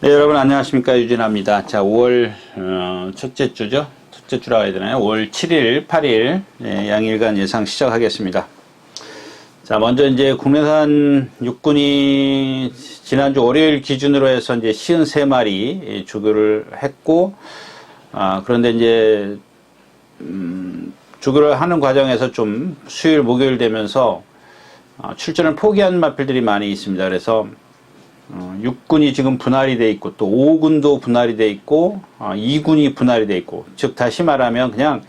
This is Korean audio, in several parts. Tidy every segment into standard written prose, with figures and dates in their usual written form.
네, 여러분 안녕하십니까, 유진아입니다. 자, 5월 첫째 주죠. 첫째 주라고 해야 되나요? 5월 7일, 8일 양일간 예상 시작하겠습니다. 자, 먼저 이제 국내산 육군이 지난주 월요일 기준으로 해서 이제 53마리 주교를 했고, 그런데 이제 주교를 하는 과정에서 좀 수요일 목요일 되면서 출전을 포기한 마필들이 많이 있습니다. 그래서 육군이 지금 분할이 돼 있고, 또 5군도 분할이 돼 있고, 2군이 분할이 돼 있고, 즉 다시 말하면 그냥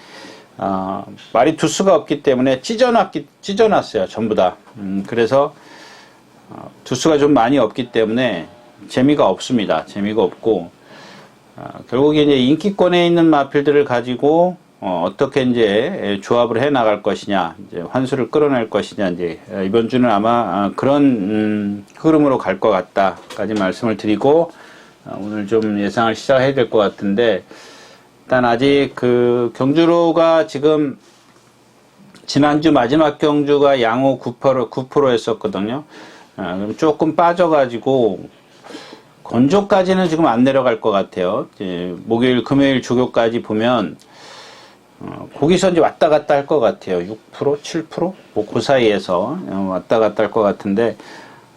말이 두수가 없기 때문에 찢어놨어요, 전부 다. 그래서 두수가 좀 많이 없기 때문에 재미가 없습니다. 재미가 없고, 결국에 이제 인기권에 있는 마필들을 가지고 어떻게 이제 조합을 해 나갈 것이냐, 이제 환수를 끌어낼 것이냐, 이제 이번 주는 아마 그런 흐름으로 갈 것 같다까지 말씀을 드리고, 오늘 좀 예상을 시작해야 될 것 같은데, 일단 아직 그 경주로가 지금 지난주 마지막 경주가 양호 9% 했었거든요. 그럼 조금 빠져가지고 건조까지는 지금 안 내려갈 것 같아요. 이제 목요일, 금요일 조교까지 보면 거기서 이제 왔다 갔다 할 것 같아요. 6%, 7%? 뭐 그 사이에서 왔다 갔다 할 것 같은데,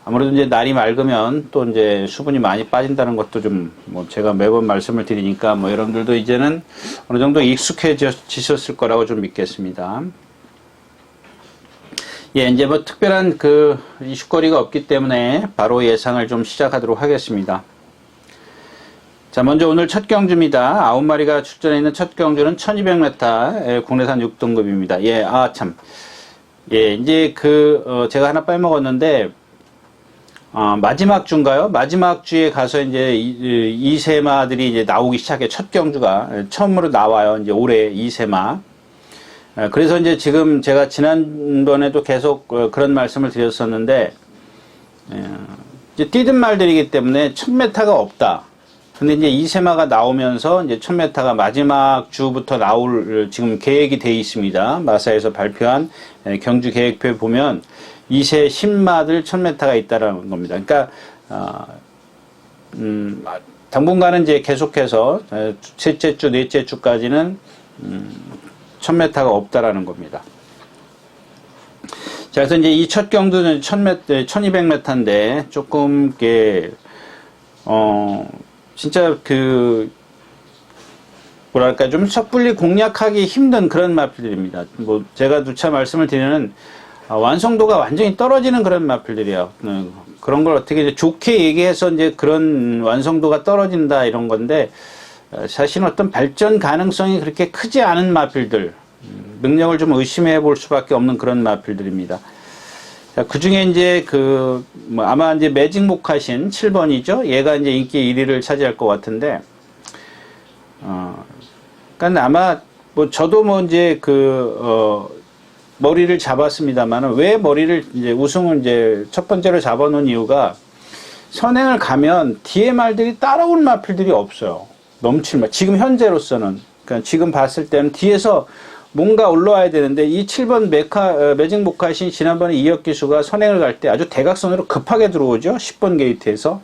아무래도 이제 날이 맑으면 또 이제 수분이 많이 빠진다는 것도 좀 뭐 제가 매번 말씀을 드리니까 뭐 여러분들도 이제는 어느 정도 익숙해지셨을 거라고 좀 믿겠습니다. 예, 이제 뭐 특별한 그 이슈거리가 없기 때문에 바로 예상을 좀 시작하도록 하겠습니다. 자, 먼저 오늘 첫 경주입니다. 9마리가 출전해 있는 첫 경주는 1200m 국내산 6등급입니다. 예, 참. 예, 이제 제가 하나 빼먹었는데, 마지막 주인가요? 마지막 주에 가서 이제 이세마들이 이제 나오기 시작해. 첫 경주가 처음으로 나와요. 이제 올해 이세마. 그래서 이제 지금 제가 지난번에도 계속 그런 말씀을 드렸었는데, 이제 뛰든 말들이기 때문에 1000m가 없다. 근데 이제 이세마가 나오면서 이제 1000m가 마지막 주부터 나올 지금 계획이 돼 있습니다. 마사에서 발표한 경주 계획표에 보면 이세 10마들 1000m가 있다라는 겁니다. 그러니까 당분간은 이제 계속해서 셋째 주, 넷째 주까지는 1000m가 없다라는 겁니다. 자, 그래서 이제 이 첫 경주는 1200m인데 조금 진짜 뭐랄까 좀 섣불리 공략하기 힘든 그런 마필들입니다. 뭐 제가 누차 말씀을 드리는 완성도가 완전히 떨어지는 그런 마필들이에요. 그런 걸 어떻게 이제 좋게 얘기해서 이제 그런 완성도가 떨어진다 이런 건데, 사실 어떤 발전 가능성이 그렇게 크지 않은 마필들, 능력을 좀 의심해 볼 수밖에 없는 그런 마필들입니다. 자, 그 중에 이제 아마 이제 매직 목하신 7번이죠. 얘가 이제 인기 1위를 차지할 것 같은데, 그러니까 아마 뭐 저도 뭐 이제 머리를 잡았습니다만은, 왜 머리를 이제 우승을 이제 첫 번째로 잡아놓은 이유가, 선행을 가면 뒤에 말들이 따라올 마필들이 없어요. 지금 현재로서는. 그러니까 지금 봤을 때는 뒤에서 뭔가 올라와야 되는데, 이 7번 매직 모카신 지난번에 이혁 기수가 선행을 갈 때 아주 대각선으로 급하게 들어오죠. 10번 게이트에서.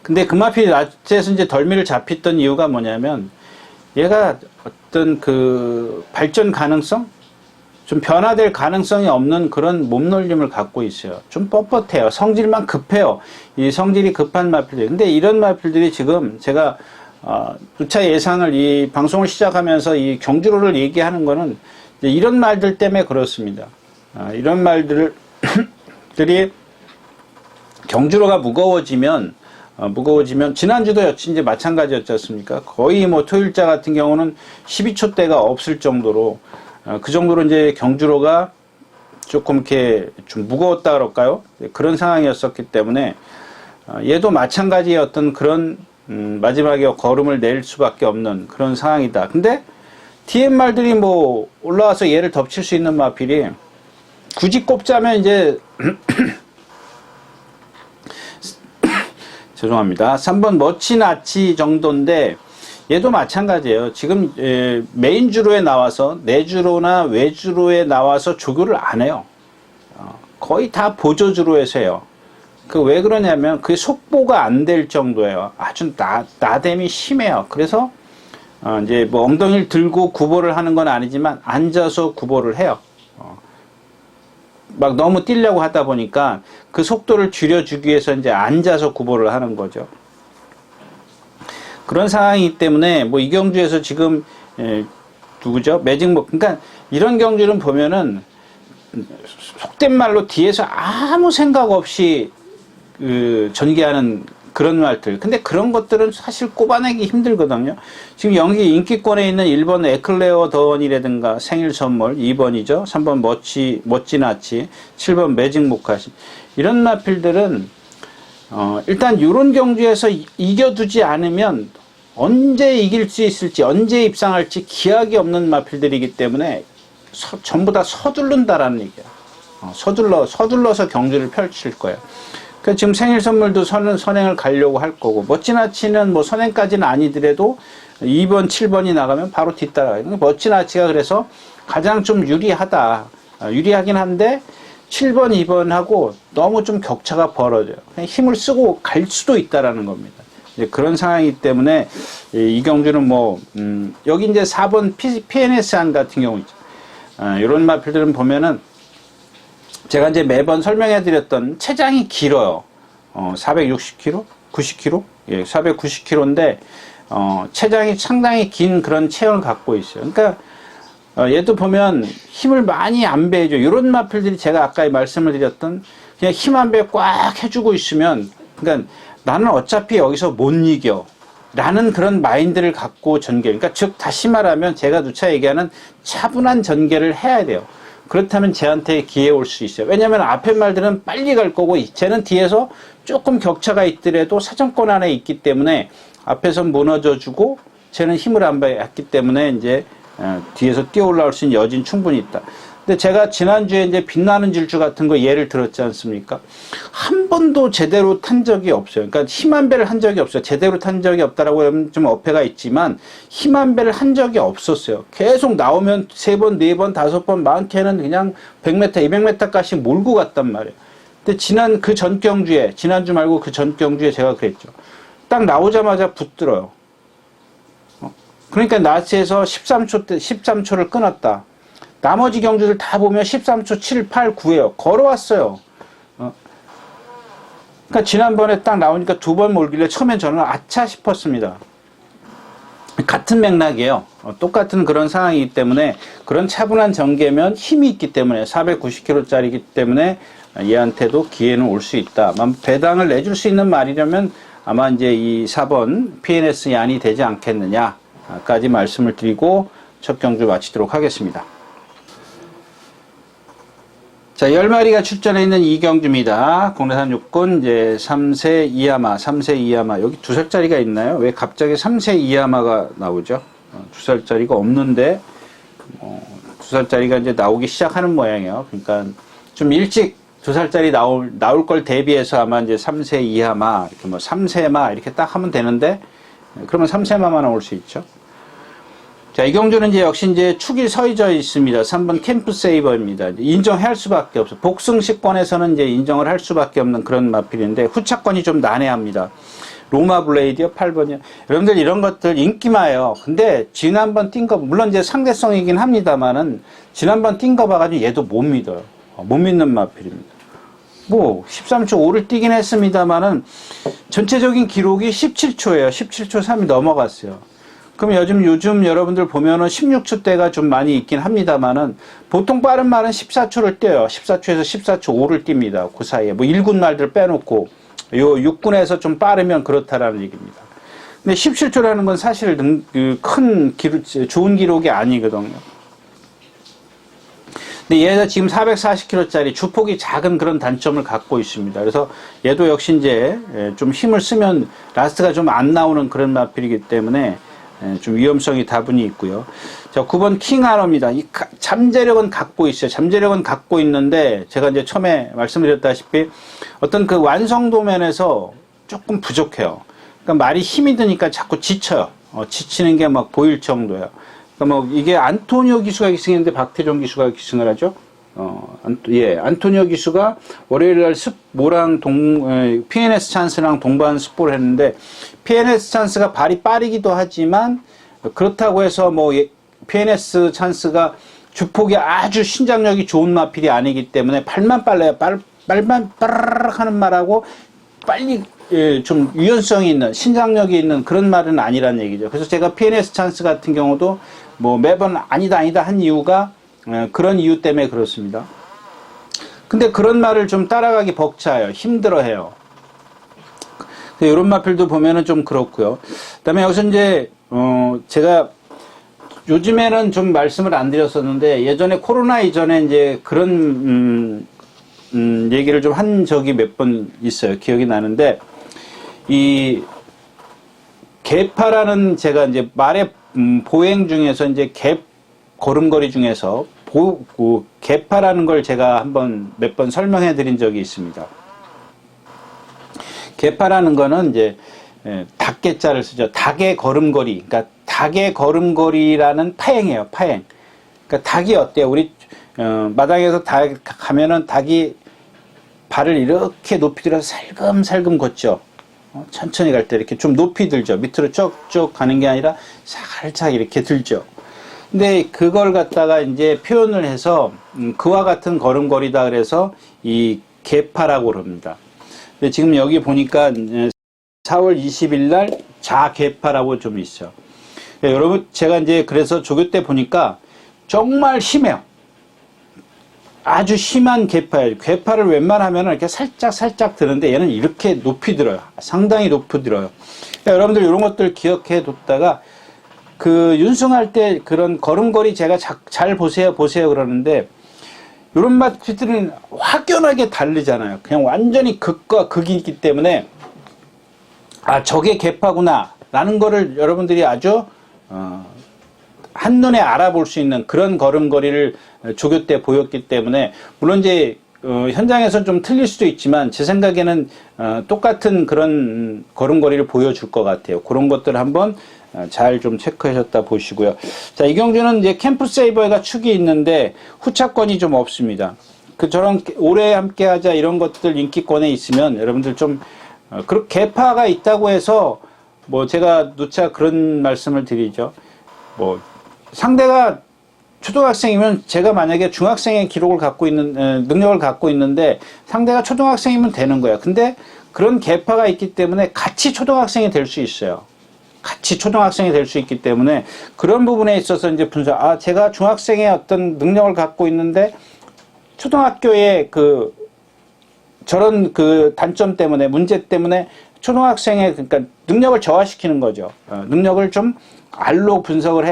근데 그 마필이 낮에서 이제 덜미를 잡혔던 이유가 뭐냐면, 얘가 어떤 발전 가능성? 좀 변화될 가능성이 없는 그런 몸놀림을 갖고 있어요. 좀 뻣뻣해요. 성질만 급해요. 이 성질이 급한 마필들. 근데 이런 마필들이 지금 제가 누차 예상을 이 방송을 시작하면서 이 경주로를 얘기하는 거는 이런 말들 때문에 그렇습니다. 이런 말들이 경주로가 무거워지면 지난주도 이제 마찬가지였지 않습니까? 거의 뭐 토일자 같은 경우는 12초대가 없을 정도로 그 정도로 이제 경주로가 조금 이렇게 좀 무거웠다 그럴까요? 그런 상황이었었기 때문에 얘도 마찬가지의 어떤 그런 마지막에 걸음을 낼 수밖에 없는 그런 상황이다. 근데 DM말들이 뭐 올라와서 얘를 덮칠 수 있는 마필이 굳이 꼽자면 이제 죄송합니다. 3번 머치나치 정도인데, 얘도 마찬가지예요. 지금 메인 주로에 나와서 내주로나 외주로에 나와서 조교를 안 해요. 거의 다 보조 주로에서 해요. 그 왜 그러냐면 그게 속보가 안 될 정도예요. 아주 나댐이 심해요. 그래서 이제 뭐 엉덩이를 들고 구보를 하는 건 아니지만 앉아서 구보를 해요. 막 너무 뛰려고 하다 보니까 그 속도를 줄여주기 위해서 이제 앉아서 구보를 하는 거죠. 그런 상황이기 때문에 뭐 이 경주에서 지금 누구죠? 매직목. 그러니까 이런 경주는 보면은 속된 말로 뒤에서 아무 생각 없이 전개하는 그런 말들. 근데 그런 것들은 사실 꼽아내기 힘들거든요. 지금 여기 인기권에 있는 1번 에클레어 더원이라든가 생일 선물, 2번이죠. 3번 멋지나치, 7번 매직 모카시. 이런 마필들은 일단 이런 경주에서 이겨두지 않으면 언제 이길 수 있을지, 언제 입상할지 기약이 없는 마필들이기 때문에 전부 다 서두른다라는 얘기야. 서둘러서 경주를 펼칠 거예요. 그러니까 지금 생일 선물도 선행을 가려고 할 거고, 멋지나치는 뭐 선행까지는 아니더라도 2번, 7번이 나가면 바로 뒤따라가요. 멋지나치가 그래서 가장 좀 유리하다. 유리하긴 한데 7번, 2번하고 너무 좀 격차가 벌어져요. 그냥 힘을 쓰고 갈 수도 있다라는 겁니다. 이제 그런 상황이기 때문에 이 경주는 뭐 여기 이제 4번 PNS 안 같은 경우 있죠. 이런 마필들은 보면은 제가 이제 매번 설명해 드렸던 체장이 길어요. 460kg? 90kg? 예, 490kg인데, 체장이 상당히 긴 그런 체형을 갖고 있어요. 그러니까, 얘도 보면 힘을 많이 안 배죠. 이런 마필들이 제가 아까 말씀을 드렸던 그냥 힘 안 배 꽉 해주고 있으면, 그러니까 나는 어차피 여기서 못 이겨. 라는 그런 마인드를 갖고 전개. 그러니까 즉, 다시 말하면 제가 누차 얘기하는 차분한 전개를 해야 돼요. 그렇다면 쟤한테 기회 올 수 있어요. 왜냐면 앞에 말들은 빨리 갈 거고 쟤는 뒤에서 조금 격차가 있더라도 사정권 안에 있기 때문에 앞에서 무너져 주고 쟤는 힘을 안 받기 때문에 이제 뒤에서 뛰어 올라올 수 있는 여진 충분히 있다. 근데 제가 지난주에 이제 빛나는 질주 같은 거 예를 들었지 않습니까? 한 번도 제대로 탄 적이 없어요. 그러니까 힘 한 배를 한 적이 없어요. 제대로 탄 적이 없다라고 하면 좀 어폐가 있지만 힘 한 배를 한 적이 없었어요. 계속 나오면 3번, 4번, 5번 많게는 그냥 100m, 200m까지 몰고 갔단 말이에요. 근데 전 경주에, 지난주 말고 그 전 경주에 제가 그랬죠. 딱 나오자마자 붙들어요. 그러니까 나스에서 13초를 끊었다. 나머지 경주들 다 보면 13초 7, 8, 9예요. 걸어왔어요. 그러니까 지난번에 딱 나오니까 2번 몰길래 처음엔 저는 아차 싶었습니다. 같은 맥락이에요. 똑같은 그런 상황이기 때문에 그런 차분한 전개면 힘이 있기 때문에 490kg짜리이기 때문에 얘한테도 기회는 올 수 있다. 배당을 내줄 수 있는 말이라면 아마 이제 이 4번 PNS 얀이 되지 않겠느냐까지 말씀을 드리고 첫 경주 마치도록 하겠습니다. 자, 10마리가 출전해 있는 이 경주입니다. 국내산 육군, 이제 3세 이하마, 3세 이하마. 여기 2살짜리가 있나요? 왜 갑자기 3세 이하마가 나오죠? 2살짜리가 없는데, 2살짜리가 이제 나오기 시작하는 모양이에요. 그러니까 좀 일찍 2살짜리 나올 걸 대비해서 아마 이제 3세 이하마, 이렇게 뭐 3세마, 이렇게 딱 하면 되는데, 그러면 3세마만 나올 수 있죠. 자, 이 경주는 이제 역시 이제 축이 서져 있습니다. 3번 캠프 세이버입니다. 인정할 수밖에 없어. 복승식권에서는 이제 인정을 할 수밖에 없는 그런 마필인데, 후차권이 좀 난해합니다. 로마 블레이드요, 8번이요. 여러분들 이런 것들 인기마예요. 근데 지난번 뛴 거, 물론 이제 상대성이긴 합니다만은, 지난번 뛴 거 봐가지고 얘도 못 믿어요. 못 믿는 마필입니다. 뭐, 13초 5를 뛰긴 했습니다만은, 전체적인 기록이 17초예요. 17초 3이 넘어갔어요. 그럼 요즘 여러분들 보면은 16초대가 좀 많이 있긴 합니다만은 보통 빠른 말은 14초를 뛰어요. 14초에서 14초 5를 뜁니다. 그 사이에. 뭐 1군 말들 빼놓고 요 6군에서 좀 빠르면 그렇다라는 얘기입니다. 근데 17초라는 건 사실 큰 좋은 기록이 아니거든요. 근데 얘가 지금 440kg짜리 주폭이 작은 그런 단점을 갖고 있습니다. 그래서 얘도 역시 이제 좀 힘을 쓰면 라스트가 좀 안 나오는 그런 마필이기 때문에 좀 위험성이 다분히 있고요. 자, 9번 킹하너입니다. 이 잠재력은 갖고 있어요. 잠재력은 갖고 있는데 제가 이제 처음에 말씀드렸다시피 어떤 그 완성도 면에서 조금 부족해요. 그러니까 말이 힘이 드니까 자꾸 지쳐요. 지치는 게 막 보일 정도예요. 그러니까 뭐 이게 안토니오 기수가 기승했는데 박태종 기수가 기승을 하죠. 안토니오 기수가 월요일날 PNS 찬스랑 동반 습보를 했는데, PNS 찬스가 발이 빠르기도 하지만, 그렇다고 해서 PNS 찬스가 주폭이 아주 신장력이 좋은 마필이 아니기 때문에 발만 빨라요. 발만 빠르르 하는 말하고 빨리 좀 유연성이 있는, 신장력이 있는 그런 말은 아니란 얘기죠. 그래서 제가 PNS 찬스 같은 경우도 매번 아니다 한 이유가 그런 이유 때문에 그렇습니다. 근데 그런 말을 좀 따라가기 벅차요. 힘들어해요. 이런 마필도 보면은 좀 그렇고요. 그다음에 여기서 이제 제가 요즘에는 좀 말씀을 안 드렸었는데, 예전에 코로나 이전에 이제 그런 얘기를 좀 한 적이 몇 번 있어요. 기억이 나는데, 이 개파라는, 제가 이제 말의 보행 중에서 이제 걸음걸이 중에서 개파라는 걸 제가 몇 번 설명해 드린 적이 있습니다. 개파라는 거는 이제 닭개자를 쓰죠. 닭의 걸음걸이. 그러니까 닭의 걸음걸이라는 파행이에요. 파행. 그러니까 닭이 어때요? 우리 마당에서 가면은 닭이 발을 이렇게 높이 들어서 살금살금 걷죠. 천천히 갈 때 이렇게 좀 높이 들죠. 밑으로 쭉쭉 가는 게 아니라 살짝 이렇게 들죠. 근데 그걸 갖다가 이제 표현을 해서 그와 같은 걸음걸이다 그래서 이 개파라고 그럽니다. 근데 지금 여기 보니까 4월 20일 날 자개파라고 좀 있어요. 여러분, 제가 이제 그래서 조교 때 보니까 정말 심해요. 아주 심한 개파예요. 개파를 웬만하면 이렇게 살짝 드는데 얘는 이렇게 높이 들어요. 상당히 높이 들어요. 여러분들 이런 것들 기억해 뒀다가 윤승할 때 그런 걸음걸이 제가 잘 보세요 그러는데, 이런 마필들은 확연하게 다르잖아요. 그냥 완전히 극과 극이 있기 때문에 저게 개파구나 라는 거를 여러분들이 아주 한눈에 알아볼 수 있는 그런 걸음걸이를 조교 때 보였기 때문에, 물론 이제 현장에서 좀 틀릴 수도 있지만 제 생각에는 똑같은 그런 걸음걸이를 보여줄 것 같아요. 그런 것들 한번 잘 좀 체크하셨다 보시고요. 자, 이경주는 이제 캠프 세이버가 축이 있는데 후차권이 좀 없습니다. 저런 오래 함께 하자 이런 것들 인기권에 있으면 여러분들 좀 개파가 있다고 해서 제가 누차 그런 말씀을 드리죠. 상대가 초등학생이면 제가 만약에 중학생의 기록을 갖고 있는 능력을 갖고 있는데 상대가 초등학생이면 되는 거야. 근데 그런 개파가 있기 때문에 같이 초등학생이 될 수 있어요. 같이 초등학생이 될 수 있기 때문에 그런 부분에 있어서 이제 제가 중학생의 어떤 능력을 갖고 있는데 초등학교의 저런 단점 때문에, 문제 때문에 초등학생의 그러니까 능력을 저하시키는 거죠. 능력을 좀 아래로 분석을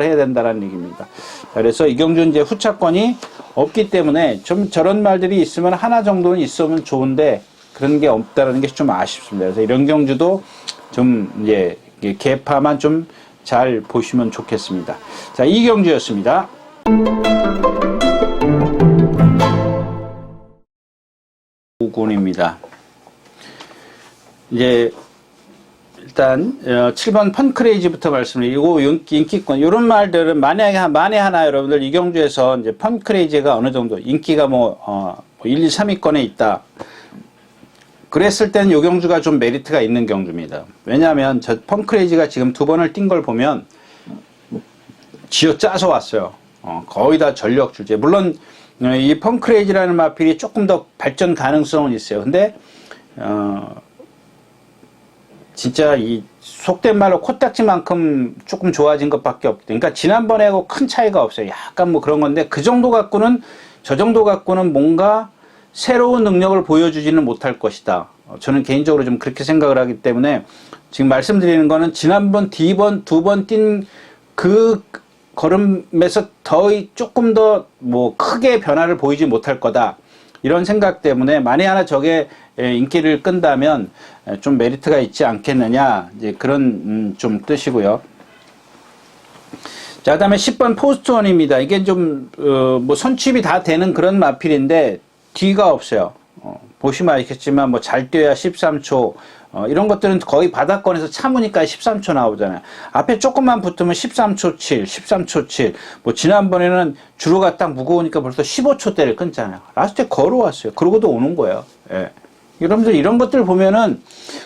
해야 된다는 얘기입니다. 그래서 이경준 이제 후차권이 없기 때문에 좀 저런 말들이 있으면 하나 정도는 있으면 좋은데 그런 게 없다는 게 좀 아쉽습니다. 그래서 이런 경주도 좀 이제 개파만 좀 잘 보시면 좋겠습니다. 자, 이경주였습니다. 오군입니다. 이제 일단 7번 펀크레이지부터 말씀드리고, 인기권 이런 말들은 만에 하나 여러분들 이경주에서 이제 펀크레이지가 어느 정도 인기가 1, 2, 3위권에 있다. 그랬을 땐 요 경주가 좀 메리트가 있는 경주입니다. 왜냐하면 저 펀크레이지가 지금 2번을 뛴 걸 보면 쥐어짜서 왔어요. 거의 다 전력 줄제. 물론 이 펀크레이지라는 마필이 조금 더 발전 가능성은 있어요. 근데 진짜 이 속된 말로 코딱지만큼 조금 좋아진 것밖에 없대. 그러니까 지난번에하고 큰 차이가 없어요. 약간 그런 건데 저 정도 갖고는 뭔가 새로운 능력을 보여주지는 못할 것이다. 저는 개인적으로 좀 그렇게 생각을 하기 때문에 지금 말씀드리는 거는 지난번 두 번 뛴 그 걸음에서 조금 더 크게 변화를 보이지 못할 거다. 이런 생각 때문에 만에 하나 저게 인기를 끈다면 좀 메리트가 있지 않겠느냐, 이제 그런 좀 뜻이고요. 자, 그다음에 10번 포스트원입니다. 이게 좀 선취입이 다 되는 그런 마필인데 뒤가 없어요. 보시면 알겠지만 잘 뛰어야 13초, 이런 것들은 거의 바닥권에서 참으니까 13초 나오잖아요. 앞에 조금만 붙으면 13초 7, 13초 7. 뭐 지난번에는 주로가 딱 무거우니까 벌써 15초대를 끊잖아요. 라스트에 걸어왔어요. 그러고도 오는 거예요. 예. 여러분들 이런 것들 보면은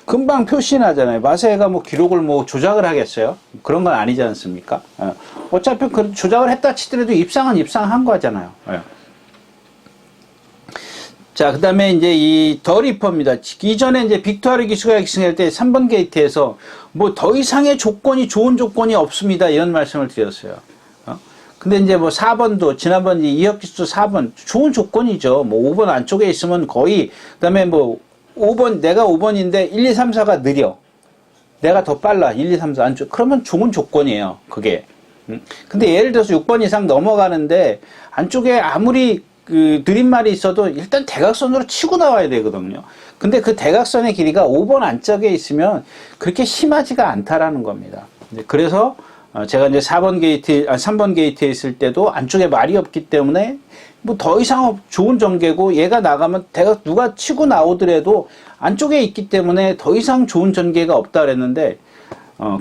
금방 표시나잖아요. 마세가 뭐 기록을 뭐 조작을 하겠어요? 그런 건 아니지 않습니까? 예. 어차피 그 조작을 했다 치더라도 입상은 입상한 거잖아요. 예. 자, 그 다음에 이제 이 더 리퍼입니다. 이전에 이제 빅토르 기수가 엑스할 때 3번 게이트에서 뭐 더 이상의 조건이, 좋은 조건이 없습니다. 이런 말씀을 드렸어요. 근데 이제 뭐 4번도, 지난번 이혁 기수 4번, 좋은 조건이죠. 뭐 5번 안쪽에 있으면 거의, 그 다음에 뭐 5번, 내가 5번인데 1, 2, 3, 4가 느려. 내가 더 빨라. 1, 2, 3, 4 안쪽. 그러면 좋은 조건이에요. 그게. 근데 예를 들어서 6번 이상 넘어가는데 안쪽에 아무리 그 느린 말이 있어도 일단 대각선으로 치고 나와야 되거든요. 근데 그 대각선의 길이가 5번 안짝에 있으면 그렇게 심하지가 않다라는 겁니다. 그래서 제가 이제 3번 게이트에 있을 때도 안쪽에 말이 없기 때문에 뭐 더 이상 좋은 전개고, 얘가 나가면 누가 치고 나오더라도 안쪽에 있기 때문에 더 이상 좋은 전개가 없다 그랬는데,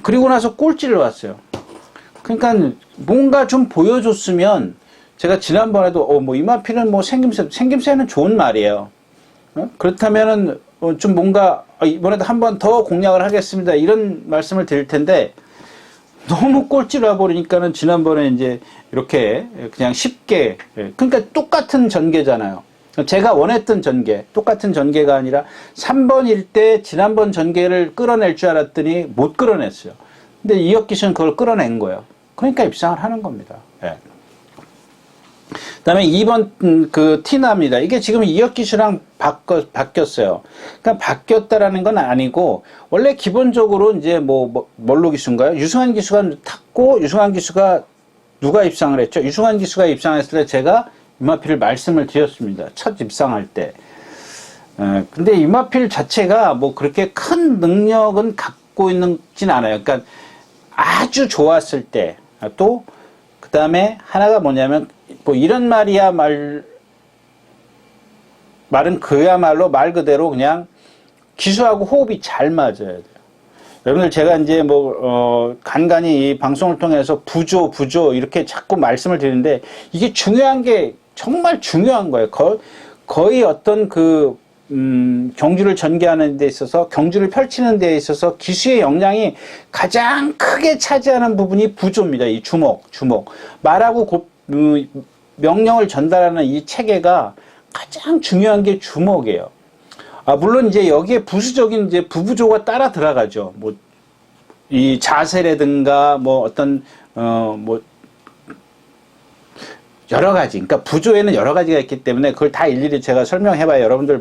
그리고 나서 꼴찌를 왔어요. 그러니까 뭔가 좀 보여줬으면, 제가 지난번에도 뭐 이마피는 뭐 생김새는 좋은 말이에요. 그렇다면은 좀 뭔가 이번에도 한 번 더 공략을 하겠습니다, 이런 말씀을 드릴 텐데, 너무 꼴찌를 와버리니까는 지난번에 이제 이렇게 그냥 쉽게, 그러니까 똑같은 전개잖아요. 제가 원했던 전개, 똑같은 전개가 아니라 3번일 때 지난번 전개를 끌어낼 줄 알았더니 못 끌어냈어요. 근데 이혁 기수는 그걸 끌어낸 거예요. 그러니까 입상을 하는 겁니다. 예. 그 다음에 2번 그 티나입니다. 이게 지금 이혁 기수랑 바뀌었어요. 그러니까 바뀌었다라는 건 아니고, 원래 기본적으로 이제 뭘로 기수인가요? 유승환 기수가 탔고, 유승환 기수가 누가 입상을 했죠? 유승환 기수가 입상했을 때 제가 이마필을 말씀을 드렸습니다. 첫 입상할 때. 근데 이마필 자체가 뭐 그렇게 큰 능력은 갖고 있진 않아요. 그러니까 아주 좋았을 때, 또 그 다음에 하나가 뭐냐면, 뭐 이런 말은 그야말로 말 그대로 그냥 기수하고 호흡이 잘 맞아야 돼요. 여러분들 제가 이제 간간히 이 방송을 통해서 부조 이렇게 자꾸 말씀을 드리는데, 이게 중요한 게 정말 중요한 거예요. 거의 어떤 경주를 전개하는 데 있어서, 경주를 펼치는 데 있어서 기수의 역량이 가장 크게 차지하는 부분이 부조입니다. 이 주목. 말하고 명령을 전달하는 이 체계가 가장 중요한 게 주목이에요. 물론 이제 여기에 부수적인 이제 부부조가 따라 들어가죠. 뭐 이 자세라든가 뭐 어떤 여러 가지. 그러니까 부조에는 여러 가지가 있기 때문에 그걸 다 일일이 제가 설명해봐요. 여러분들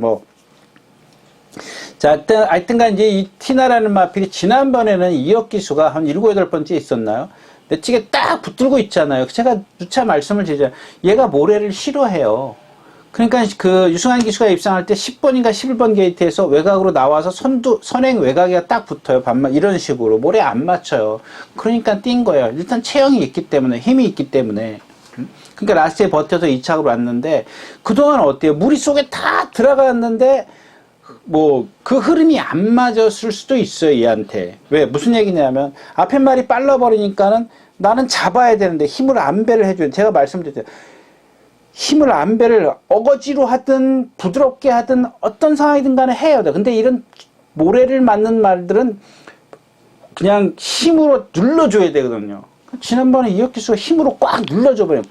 자, 하여튼간 이제 이 티나라는 마필이 지난번에는 이혁 기수가 한 7, 8번째 있었나요? 내치게 딱 붙들고 있잖아요. 제가 누차 말씀을 드리잖아요. 얘가 모래를 싫어해요. 그러니까 그 유승환 기수가 입상할 때 10번인가 11번 게이트에서 외곽으로 나와서 선행 외곽에 딱 붙어요. 반만 이런 식으로 모래 안 맞춰요. 그러니까 뛴 거예요. 일단 체형이 있기 때문에, 힘이 있기 때문에. 그러니까 라스트에 버텨서 2착으로 왔는데, 그동안 어때요? 무리 속에 다 들어갔는데 그 흐름이 안 맞았을 수도 있어요, 얘한테. 왜? 무슨 얘기냐면, 앞에 말이 빨라버리니까는 나는 잡아야 되는데 힘을 안배를 해줘요. 제가 말씀드렸죠. 힘을 안배를 어거지로 하든 부드럽게 하든 어떤 상황이든 간에 해야 돼. 근데 이런 모래를 맞는 말들은 그냥 힘으로 눌러줘야 되거든요. 지난번에 이혁 기수가 힘으로 꽉 눌러줘버려요.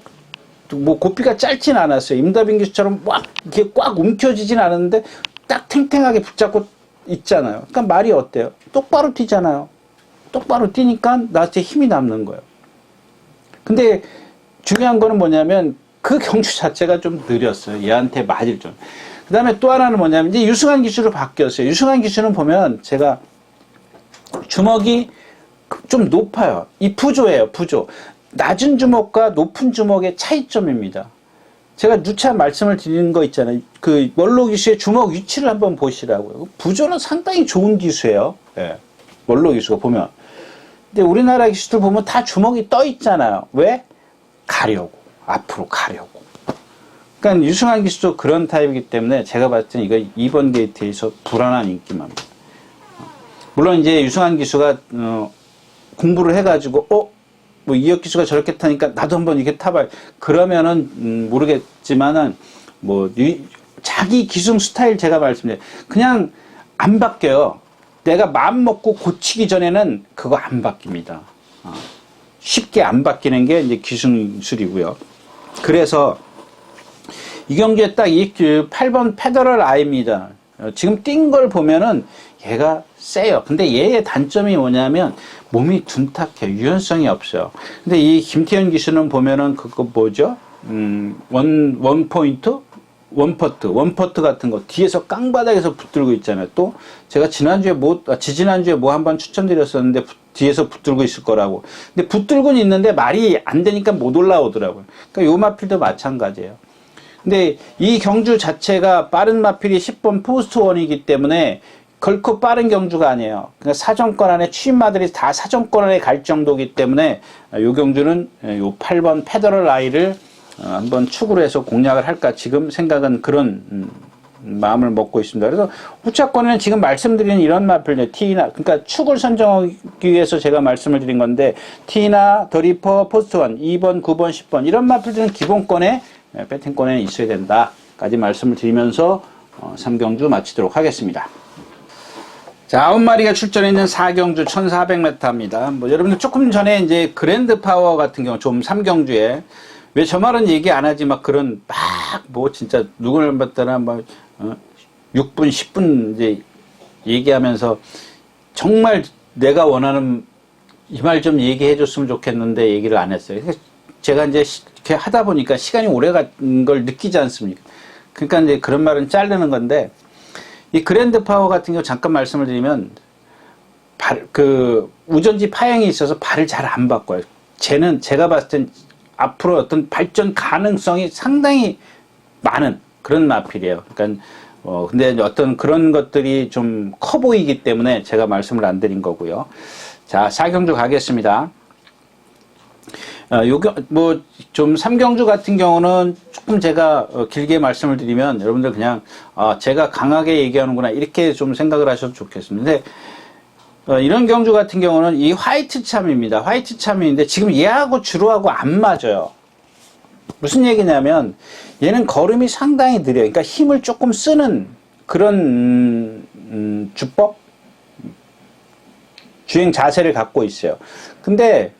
고삐가 짧진 않았어요. 임다빈 기수처럼 이렇게 꽉 움켜지진 않았는데 딱 탱탱하게 붙잡고 있잖아요. 그러니까 말이 어때요? 똑바로 뛰잖아요. 똑바로 뛰니까 나한테 힘이 남는 거예요. 근데 중요한 거는 뭐냐면 그 경주 자체가 좀 느렸어요. 얘한테 맞을 좀. 그 다음에 또 하나는 뭐냐면 이제 유승환 기수로 바뀌었어요. 유승환 기수는 보면 제가 주먹이 좀 높아요. 이 부조예요. 부조. 낮은 주먹과 높은 주먹의 차이점입니다. 제가 누차 말씀을 드리는 거 있잖아요. 그 원로 기수의 주먹 위치를 한번 보시라고요. 부조는 상당히 좋은 기수예요. 네. 원로 기수가 보면. 근데 우리나라 기수들 보면 다 주먹이 떠 있잖아요. 왜? 가려고. 앞으로 가려고. 그러니까 유승환 기수도 그런 타입이기 때문에 제가 봤을 때 이거 2번 게이트에서 불안한 인기만. 물론 이제 유승환 기수가 공부를 해가지고 뭐 이혁 기수가 저렇게 타니까 나도 한번 이렇게 타봐. 그러면은 모르겠지만은 뭐 자기 기승 스타일 제가 말씀드려요. 그냥 안 바뀌어요. 내가 마음 먹고 고치기 전에는 그거 안 바뀝니다. 쉽게 안 바뀌는 게 이제 기승술이고요. 그래서 이 경주에 딱 이 8번 페더럴 아이입니다. 지금 뛴 걸 보면은 얘가 세요. 근데 얘의 단점이 뭐냐면 몸이 둔탁해요. 유연성이 없어요. 근데 이 김태현 기수는 보면은 그거 뭐죠? 원 포인트? 원퍼트 같은 거 뒤에서 깡바닥에서 붙들고 있잖아요. 또 제가 지지난주에 뭐 한번 추천드렸었는데 뒤에서 붙들고 있을 거라고. 근데 붙들고는 있는데 말이 안 되니까 못 올라오더라고요. 그러니까 요 마필도 마찬가지예요. 근데 이 경주 자체가 빠른 마필이 10번 포스트 원이기 때문에 결코 빠른 경주가 아니에요. 그러니까 사정권 안에 취임마들이 다 사정권 안에 갈 정도이기 때문에 요 경주는 요 8번 페더럴 아이를 한번 축으로 해서 공략을 할까 지금 생각은 그런 마음을 먹고 있습니다. 그래서 후차권에는 지금 말씀드리는 이런 마필, 티나, 그러니까 축을 선정하기 위해서 제가 말씀을 드린 건데, 티나, 더리퍼, 포스트원, 2번, 9번, 10번, 이런 마필들은 기본권에, 배팅권에 있어야 된다까지 말씀을 드리면서 3경주 마치도록 하겠습니다. 자, 9마리가 출전해 있는 4경주 1400m입니다. 뭐 여러분들 조금 전에 이제 그랜드 파워 같은 경우 좀 3경주에 왜 저 말은 얘기 안 하지 막 그런 뭐 진짜 누구를 봤더라 막 6분 10분 이제 얘기하면서 정말 내가 원하는 이 말 좀 얘기해 줬으면 좋겠는데 얘기를 안 했어요. 제가 이제 이렇게 하다 보니까 시간이 오래 간 걸 느끼지 않습니까? 그러니까 이제 그런 말은 자르는 건데, 이 그랜드 파워 같은 경우 잠깐 말씀을 드리면 우전지 파형이 있어서 발을 잘 안 바꿔요. 쟤는 제가 봤을 땐 앞으로 어떤 발전 가능성이 상당히 많은 그런 마필이에요. 그러니까 근데 어떤 그런 것들이 좀 커 보이기 때문에 제가 말씀을 안 드린 거고요. 자, 4경주 가겠습니다. 뭐 좀 3경주 같은 경우는 조금 제가 길게 말씀을 드리면 여러분들 그냥 제가 강하게 얘기하는구나 이렇게 좀 생각을 하셔도 좋겠습니다. 근데 이런 경주 같은 경우는 이 화이트 참입니다. 화이트 참인데 지금 얘하고 주로하고 안 맞아요. 무슨 얘기냐면 얘는 걸음이 상당히 느려요. 그러니까 힘을 조금 쓰는 그런 주법? 주행 자세를 갖고 있어요. 근데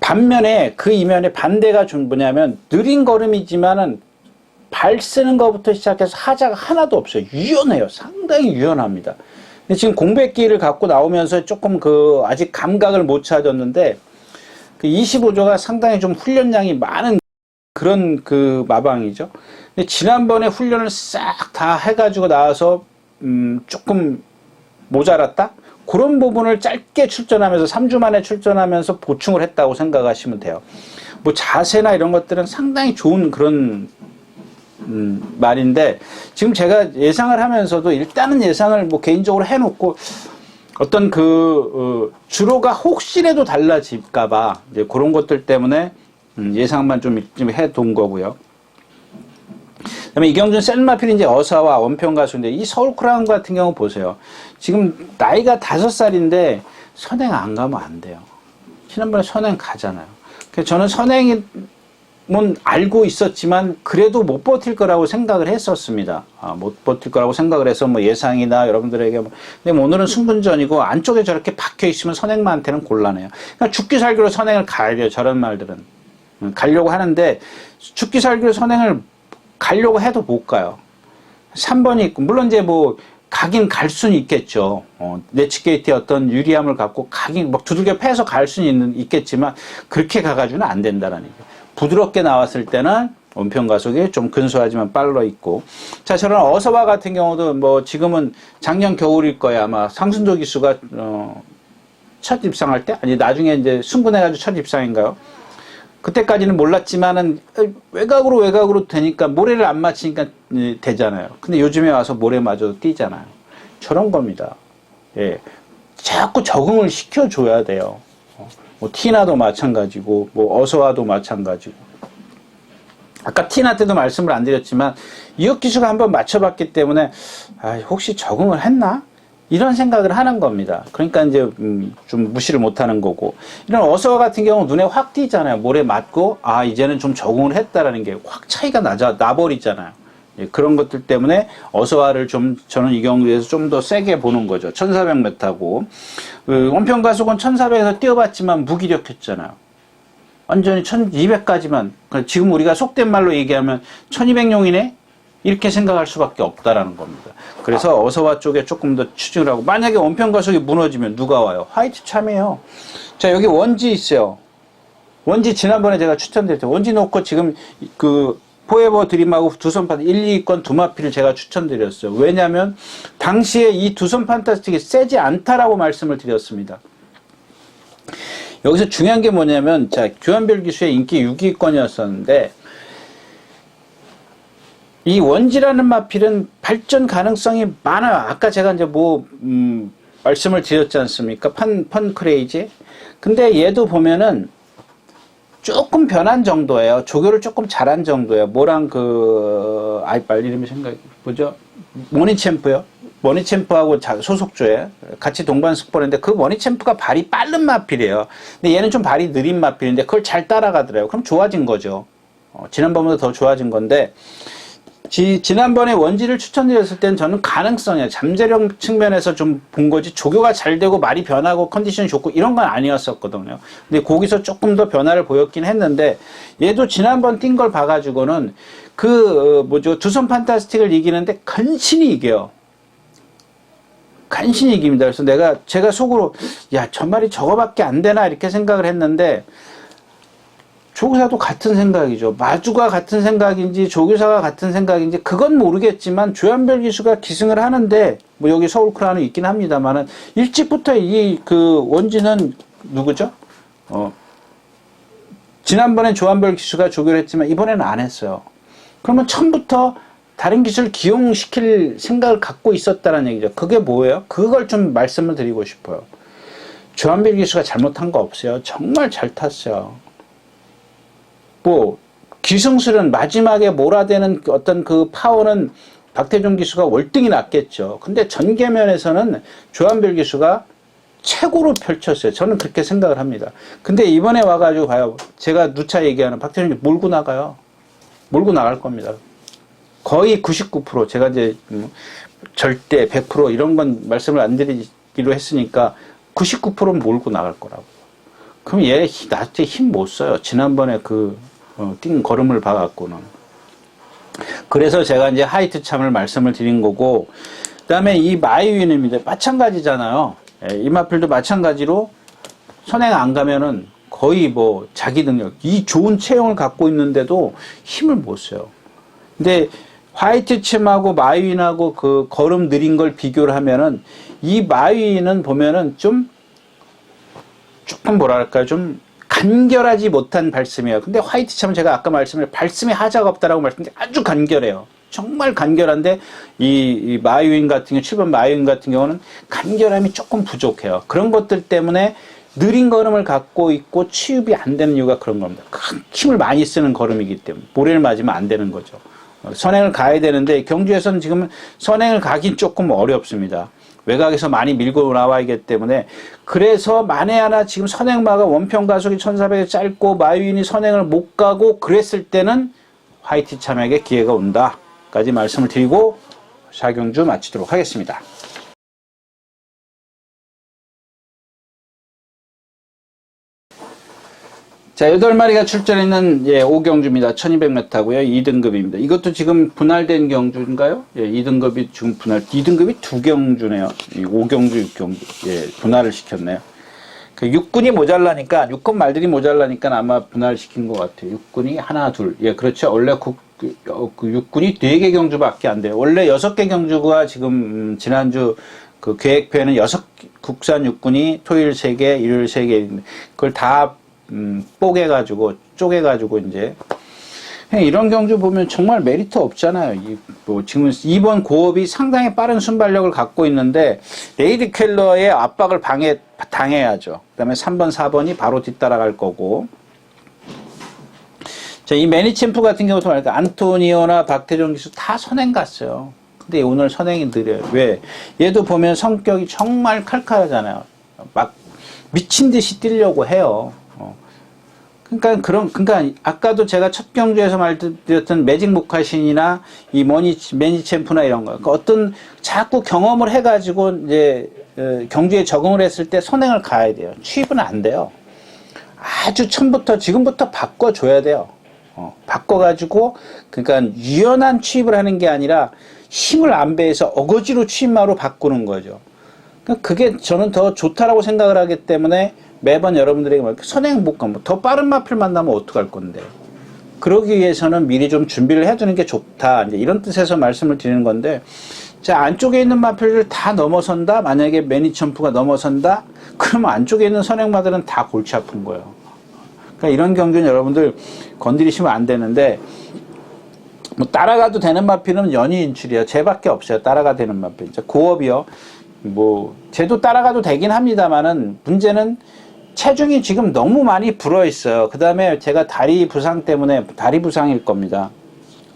반면에 그 이면에 반대가 좀 뭐냐면 느린 걸음이지만은 발 쓰는 것부터 시작해서 하자가 하나도 없어요. 유연해요. 상당히 유연합니다. 근데 지금 공백기를 갖고 나오면서 조금 아직 감각을 못 찾았는데 25조가 상당히 좀 훈련량이 많은 그런 마방이죠. 근데 지난번에 훈련을 싹 다 해가지고 나와서 조금 모자랐다? 그런 부분을 짧게 출전하면서 3주 만에 출전하면서 보충을 했다고 생각하시면 돼요. 뭐 자세나 이런 것들은 상당히 좋은 그런 말인데 지금 제가 예상을 하면서도 일단은 예상을 뭐 개인적으로 해놓고 어떤 주로가 혹시라도 달라질까봐 이제 그런 것들 때문에 예상만 좀 해둔 거고요. 그다음에 이경준 셀마필이 이제 어사와 원평 가수인데 이 서울 크라운 같은 경우 보세요. 지금 나이가 5살인데 선행 안 가면 안 돼요. 지난번에 선행 가잖아요. 그래서 저는 선행은 알고 있었지만 그래도 못 버틸 거라고 생각을 했었습니다. 못 버틸 거라고 생각을 해서 뭐 예상이나 여러분들에게 근데 오늘은 승분전이고 안쪽에 저렇게 박혀 있으면 선행만한테는 곤란해요. 그러니까 죽기 살기로 선행을 가야 돼요. 저런 말들은 가려고 하는데 죽기 살기로 선행을 가려고 해도 못 가요. 3번이 있고 물론 이제 뭐 가긴 갈 수는 있겠죠. 내치게이트의 어떤 유리함을 갖고 가긴 막 두들겨 패서 갈 수는 있겠지만 그렇게 가가지고는 안 된다라는 얘기예요. 부드럽게 나왔을 때는 원평 가속이 좀 근소하지만 빨라 있고. 자, 저런 어서와 같은 경우도 뭐 지금은 작년 겨울일 거야. 아마 상순도 기수가 첫 입상할 때? 아니 나중에 이제 승분해가지고 첫 입상인가요? 그때까지는 몰랐지만은 외곽으로 되니까 모래를 안 맞히니까 되잖아요. 근데 요즘에 와서 모래 맞아도 뛰잖아요. 저런 겁니다. 예. 자꾸 적응을 시켜줘야 돼요. 뭐 티나도 마찬가지고 뭐 어서와도 마찬가지고. 아까 티나 때도 말씀을 안 드렸지만 이혁 기수가 한번 맞춰봤기 때문에 혹시 적응을 했나? 이런 생각을 하는 겁니다. 그러니까 이제 좀 무시를 못하는 거고, 이런 어서와 같은 경우 눈에 확 띄잖아요. 모래 맞고 아 이제는 좀 적응을 했다라는 게 확 차이가 나버리잖아요. 예, 그런 것들 때문에 어서와를 좀 저는 이 경우에서 좀 더 세게 보는 거죠. 1400m고 원평가속은 1400에서 뛰어봤지만 무기력했잖아요. 완전히 1200까지만, 지금 우리가 속된 말로 얘기하면 1200용이네? 이렇게 생각할 수밖에 없다라는 겁니다. 그래서 어서와 쪽에 조금 더 추진을 하고, 만약에 원평가속이 무너지면 누가 와요? 화이트참이에요. 자, 여기 원지 있어요. 원지 지난번에 제가 추천드렸죠. 원지 놓고 지금 그 포에버 드림하고 두선 판타 1, 2위권 두 마피를 제가 추천드렸어요. 왜냐하면 당시에 이 두선 판타스틱이 세지 않다라고 말씀을 드렸습니다. 여기서 중요한 게 뭐냐면, 자, 규환별 기수의 인기 6위권이었었는데, 이 원지라는 마필은 발전 가능성이 많아요. 아까 제가 이제 말씀을 드렸지 않습니까? 펀크레이지. 근데 얘도 보면은 조금 변한 정도예요. 조교를 조금 잘한 정도예요. 뭐랑 빨리 이름이 뭐죠? 모니챔프요? 머니챔프하고 소속조에 같이 동반 숙번인데, 그 머니챔프가 발이 빠른 마필이에요. 근데 얘는 좀 발이 느린 마필인데 그걸 잘 따라가더라고요. 그럼 좋아진 거죠. 지난번보다 더 좋아진 건데, 지난번에 원지를 추천드렸을 때는 저는 가능성이에요. 잠재력 측면에서 좀 본 거지, 조교가 잘 되고 말이 변하고 컨디션이 좋고 이런 건 아니었었거든요. 근데 거기서 조금 더 변화를 보였긴 했는데, 얘도 지난번 뛴 걸 봐가지고는 두선 판타스틱을 이기는데 간신히 이겨요. 간신히 이깁니다. 그래서 제가 속으로, 야, 저 말이 저거밖에 안 되나 이렇게 생각을 했는데, 조교사도 같은 생각이죠. 마주가 같은 생각인지 조교사가 같은 생각인지 그건 모르겠지만, 조현별 기수가 기승을 하는데, 여기 서울크라는 있긴 합니다만은, 일찍부터 원지는 누구죠? 지난번엔 조한별 기수가 조교를 했지만 이번에는 안 했어요. 그러면 처음부터 다른 기술을 기용시킬 생각을 갖고 있었다는 얘기죠. 그게 뭐예요? 그걸 좀 말씀을 드리고 싶어요. 조한별 기수가 잘못한 거 없어요. 정말 잘 탔어요. 기승술은 마지막에 몰아대는 어떤 그 파워는 박태종 기수가 월등히 낫겠죠. 근데 전개면에서는 조한별 기수가 최고로 펼쳤어요. 저는 그렇게 생각을 합니다. 근데 이번에 와가지고 봐요. 제가 누차 얘기하는 박태종 기수 몰고 나가요. 몰고 나갈 겁니다. 거의 99%, 제가 이제 절대 100% 이런 건 말씀을 안 드리기로 했으니까 99%는 몰고 나갈 거라고. 그럼 얘 나한테 힘 못 써요. 지난번에 뛴 걸음을 봐갖고는. 그래서 제가 이제 하이트참을 말씀을 드린 거고, 그 다음에 이 마이윈입니다. 마찬가지잖아요. 이 마필도 마찬가지로 선행 안 가면은 거의 자기 능력, 이 좋은 체형을 갖고 있는데도 힘을 못 써요. 근데 화이트침하고 마이윈하고 그 걸음 느린 걸 비교를 하면은, 이 마이윈은 보면은 조금 뭐랄까요, 좀 간결하지 못한 발음이에요. 근데 화이트침은 제가 아까 발음에 하자가 없다라고 말씀드렸는데 아주 간결해요. 정말 간결한데, 이 마이윈 같은 경우, 7번 마이윈 같은 경우는 간결함이 조금 부족해요. 그런 것들 때문에 느린 걸음을 갖고 있고 취입이 안 되는 이유가 그런 겁니다. 큰 힘을 많이 쓰는 걸음이기 때문에 모래를 맞으면 안 되는 거죠. 선행을 가야 되는데, 경주에서는 지금 선행을 가긴 조금 어렵습니다. 외곽에서 많이 밀고 나와야 하기 때문에. 그래서 만에 하나 지금 선행마가 원평가속이 1400에 짧고 마이윈이 선행을 못 가고 그랬을 때는 화이트참에게 기회가 온다 까지 말씀을 드리고 4경주 마치도록 하겠습니다. 자, 8마리가 출전했는 5경주입니다. 1200m고요. 2등급입니다. 이것도 지금 분할된 경주인가요? 2등급이 지금 2등급이 2경주네요. 5경주, 6경주. 분할을 시켰네요. 6군이 모자라니까, 6군 말들이 모자라니까 아마 분할을 시킨 것 같아요. 6군이 하나, 둘. 그렇죠. 원래 6군이 4개 경주밖에 안 돼요. 원래 6개 경주가 지금, 지난주 계획표에는 국산 6군이 토요일 3개, 일요일 3개, 그걸 다 쪼개가지고 이제 이런 경주 보면 정말 메리트 없잖아요. 지금 2번 고업이 상당히 빠른 순발력을 갖고 있는데 레이디 켈러의 압박을 당해야죠. 그 다음에 3번, 4번이 바로 뒤따라갈 거고. 자, 이 매니챔프 같은 경우도 말이야. 안토니오나 박태종 기수 다 선행 갔어요. 근데 오늘 선행이 느려요. 왜? 얘도 보면 성격이 정말 칼칼하잖아요. 막 미친 듯이 뛰려고 해요. 그러니까 아까도 제가 첫 경주에서 말드렸던 매직 모카신이나 이 매니 챔프나 이런 거, 그러니까 어떤 자꾸 경험을 해가지고 이제 경주에 적응을 했을 때 선행을 가야 돼요. 취입은 안 돼요. 아주 처음부터 지금부터 바꿔줘야 돼요. 바꿔가지고 그러니까 유연한 취입을 하는 게 아니라 힘을 안배해서 어거지로 취입마로 바꾸는 거죠. 그게 저는 더 좋다라고 생각을 하기 때문에 매번 여러분들에게 선행 못 가면 더 빠른 마필 만나면 어떡할 건데. 그러기 위해서는 미리 좀 준비를 해두는 게 좋다. 이제 이런 뜻에서 말씀을 드리는 건데, 자, 안쪽에 있는 마필을 다 넘어선다? 만약에 매니첨프가 넘어선다? 그러면 안쪽에 있는 선행마들은 다 골치 아픈 거예요. 그러니까 이런 경주는 여러분들 건드리시면 안 되는데, 뭐 따라가도 되는 마필은 연이 인출이에요. 쟤밖에 없어요. 따라가 되는 마필. 고업이요. 뭐 쟤도 따라가도 되긴 합니다만은 문제는 체중이 지금 너무 많이 불어 있어요. 그 다음에 제가 다리 부상 때문에 다리 부상일 겁니다.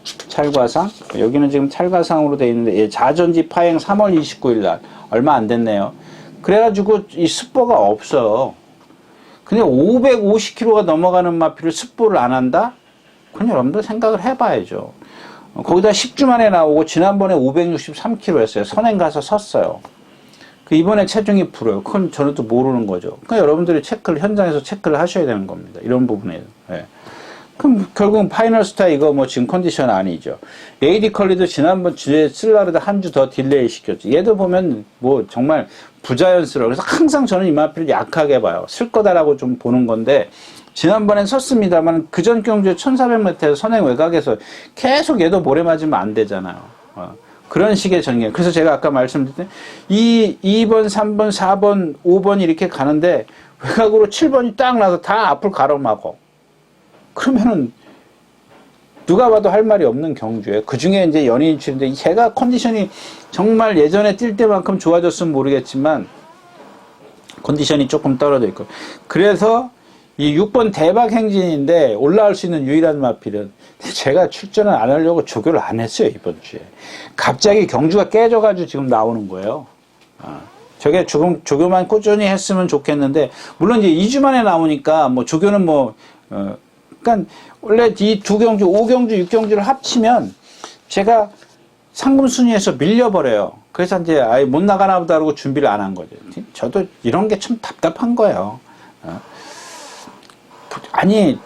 찰과상. 여기는 지금 찰과상으로 되어 있는데, 예, 자전지 파행 3월 29일 날. 얼마 안 됐네요. 그래가지고 이 습보가 없어요. 근데 550kg가 넘어가는 마필을 습보를 안 한다? 그건 여러분들 생각을 해봐야죠. 거기다 10주 만에 나오고 지난번에 563kg였어요. 선행 가서 섰어요. 이번에 체중이 불어요. 그건 저는 또 모르는 거죠. 그러니까 여러분들이 현장에서 체크를 하셔야 되는 겁니다. 이런 부분에서. 예. 그럼 결국은 파이널 스타 이거 뭐 지금 컨디션 아니죠. 에이디 컬리도 지난번 주에 쓸라르다 한 주 더 딜레이 시켰죠. 얘도 보면 뭐 정말 부자연스러워. 그래서 항상 저는 이 마필을 약하게 봐요. 쓸 거다라고 좀 보는 건데, 지난번엔 섰습니다만 그전 경주에 1400m에서 선행 외곽에서 계속 얘도 모래 맞으면 안 되잖아요. 그런 식의 전개. 그래서 제가 아까 말씀드렸던 2번, 3번, 4번, 5번 이렇게 가는데 외곽으로 7번이 딱 나서 다 앞을 가로막어. 그러면은 누가 봐도 할 말이 없는 경주에, 그 중에 이제 연예인 출인데 걔가 컨디션이 정말 예전에 뛸 때만큼 좋아졌으면 모르겠지만 컨디션이 조금 떨어져 있고, 그래서 이 6번 대박 행진인데 올라올 수 있는 유일한 마필은 제가 출전을 안 하려고 조교를 안 했어요. 이번 주에 갑자기 경주가 깨져가지고 지금 나오는 거예요. 저게 조교만 꾸준히 했으면 좋겠는데, 물론 이제 2주 만에 나오니까 뭐 조교는 그러니까 원래 이 두 경주 5경주 6경주를 합치면 제가 상금 순위에서 밀려버려요. 그래서 이제 아예 못 나가나 보다 그러고 준비를 안 한 거죠. 저도 이런 게 참 답답한 거예요. 아니,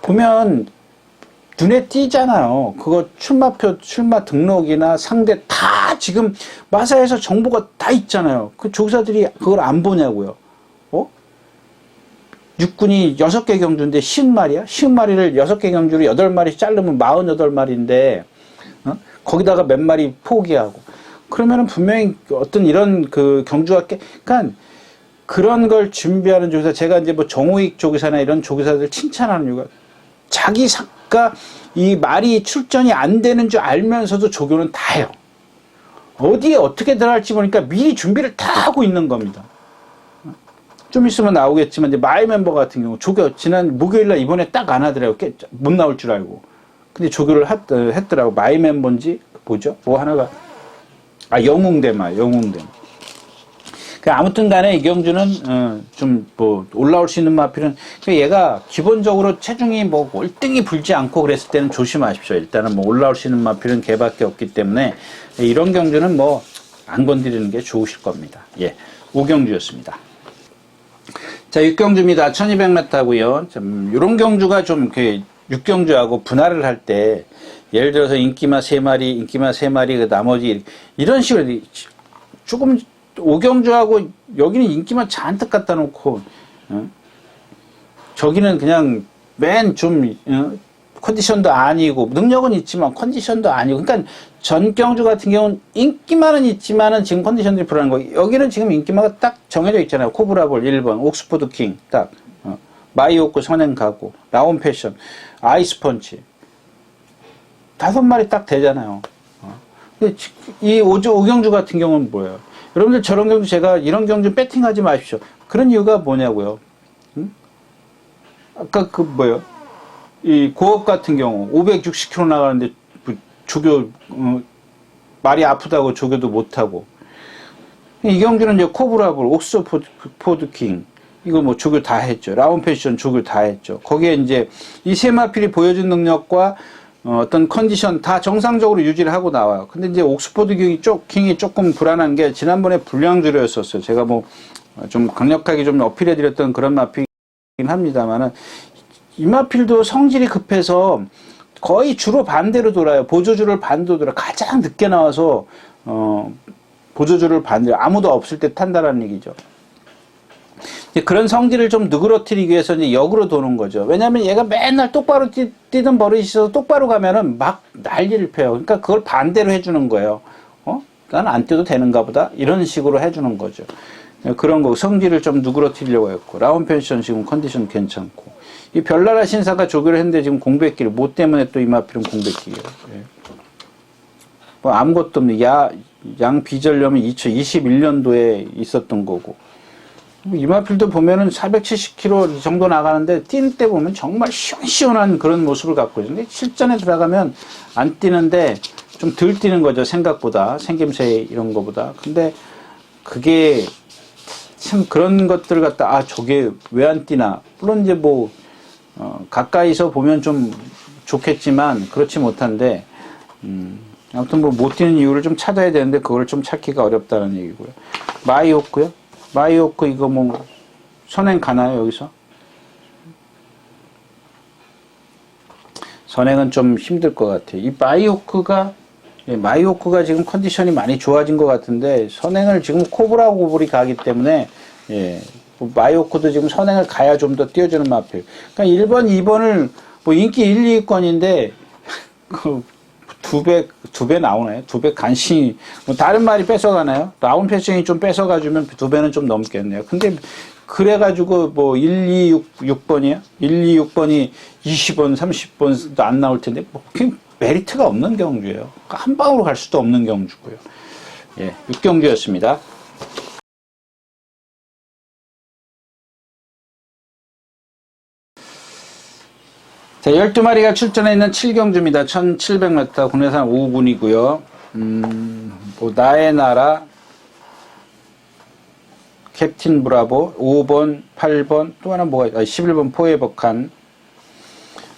보면 눈에 띄잖아요. 그거 출마 등록이나 상대 다 지금 마사에서 정보가 다 있잖아요. 그 조사들이 그걸 안 보냐고요. 육군이 6개 경주인데 50마리야? 50마리를 6개 경주로 8마리 자르면 48마리인데, 거기다가 몇 마리 포기하고. 그러면은 분명히 어떤 이런 그 경주가 그러니까 그런 걸 준비하는 조교사, 제가 이제 뭐 정우익 조교사나 이런 조교사들 칭찬하는 이유가, 자기가 이 말이 출전이 안 되는 줄 알면서도 조교는 다 해요. 어디에 어떻게 들어갈지 보니까 미리 준비를 다 하고 있는 겁니다. 좀 있으면 나오겠지만 이제 마이 멤버 같은 경우 조교 지난 목요일날 이번에 딱 안 하더라고요. 못 나올 줄 알고. 근데 조교를 했더라고. 마이 멤버인지 뭐죠? 뭐 하나가 영웅대마. 아무튼 간에 이경주는 좀 뭐 올라올 수 있는 마필은, 얘가 기본적으로 체중이 뭐 월등히 불지 않고 그랬을 때는 조심하십시오. 일단은 뭐 올라올 수 있는 마필은 걔밖에 없기 때문에 이런 경주는 뭐 안 건드리는 게 좋으실 겁니다. 예, 5경주였습니다. 자, 6경주입니다. 1200m고요. 이런 경주가 좀 이렇게 6경주하고 분할을 할 때, 예를 들어서 인기마 3마리, 그 나머지 이런 식으로 조금 5경주하고 여기는 인기만 잔뜩 갖다 놓고, 저기는 그냥 맨 좀 컨디션도 아니고, 능력은 있지만 컨디션도 아니고, 그러니까 전경주 같은 경우는 인기만은 있지만은 지금 컨디션들이 불안한 거. 여기는 지금 인기마가 딱 정해져 있잖아요. 코브라볼 1번, 옥스포드 킹 딱, 마이오크 선행 가고, 라온 패션, 아이스 펀치 5마리 딱 되잖아요. 이 5경주 같은 경우는 뭐예요? 여러분들 저런 경주, 제가 이런 경주 배팅하지 마십시오. 그런 이유가 뭐냐고요? 아까 이 고업 같은 경우 560km 나가는데 조교 말이 아프다고 조교도 못하고. 이경주는 이제 코브라볼, 옥스포드 킹, 이거 뭐 조교 다 했죠. 라운 패션 조교 다 했죠. 거기에 이제 이 세 마필이 보여준 능력과 어떤 컨디션 다 정상적으로 유지를 하고 나와요. 근데 이제 옥스포드 킹이 조금 불안한 게 지난번에 불량주로였었어요. 제가 뭐 좀 강력하게 좀 어필해드렸던 그런 마필이긴 합니다만은 이 마필도 성질이 급해서 거의 주로 반대로 돌아요. 보조주를 반대로 돌아. 가장 늦게 나와서 보조주를 반대로 아무도 없을 때 탄다라는 얘기죠. 그런 성질을 좀 누그러뜨리기 위해서 이제 역으로 도는 거죠. 왜냐하면 얘가 맨날 똑바로 뛰던 버릇이 있어서 똑바로 가면은 막 난리를 펴요. 그러니까 그걸 반대로 해주는 거예요. 나는 안 뛰어도 되는가 보다. 이런 식으로 해주는 거죠. 그런 거 성질을 좀 누그러뜨리려고 했고, 라운 펜션 지금 컨디션 괜찮고, 이 별나라 신사가 조교를 했는데 지금 공백기를 뭐 때문에 또 이마필은 공백기예요. 예. 뭐 아무것도 없는 양 비전염이 2021년도에 있었던 거고. 이마필도 보면은 470km 정도 나가는데 뛸 때 보면 정말 시원시원한 그런 모습을 갖고 있는데 실전에 들어가면 안 뛰는데 좀 덜 뛰는 거죠. 생각보다 생김새 이런 거보다. 근데 그게 참 그런 것들 갖다 저게 왜 안 뛰나. 물론 이제 뭐 가까이서 보면 좀 좋겠지만 그렇지 못한데 아무튼 뭐 못 뛰는 이유를 좀 찾아야 되는데 그걸 좀 찾기가 어렵다는 얘기고요. 마이호크요? 마이호크 이거 뭐 선행 가나요 여기서? 선행은 좀 힘들 것 같아요. 이 마이호크가 지금 컨디션이 많이 좋아진 것 같은데 선행을 지금 코브라 고블이 가기 때문에 마이호크도 지금 선행을 가야 좀 더 띄워주는 마필. 그러니까 1번, 2번을 뭐 인기 1, 2위권인데 두 배 나오나요? 두 배 간신히 뭐 다른 말이 뺏어가나요? 라운 패션이 좀 뺏어가주면 두 배는 좀 넘겠네요. 근데 그래가지고 뭐 1, 2, 6번이야? 1, 2, 6번이 20번, 30번도 안 나올 텐데 뭐 메리트가 없는 경주예요. 그러니까 한 방으로 갈 수도 없는 경주고요. 6경주였습니다. 자, 12마리가 출전해 있는 7경주입니다. 1700m 국내산 5군이고요. 뭐 나의 나라, 캡틴 브라보, 5번, 8번, 또 하나 11번 포에버칸.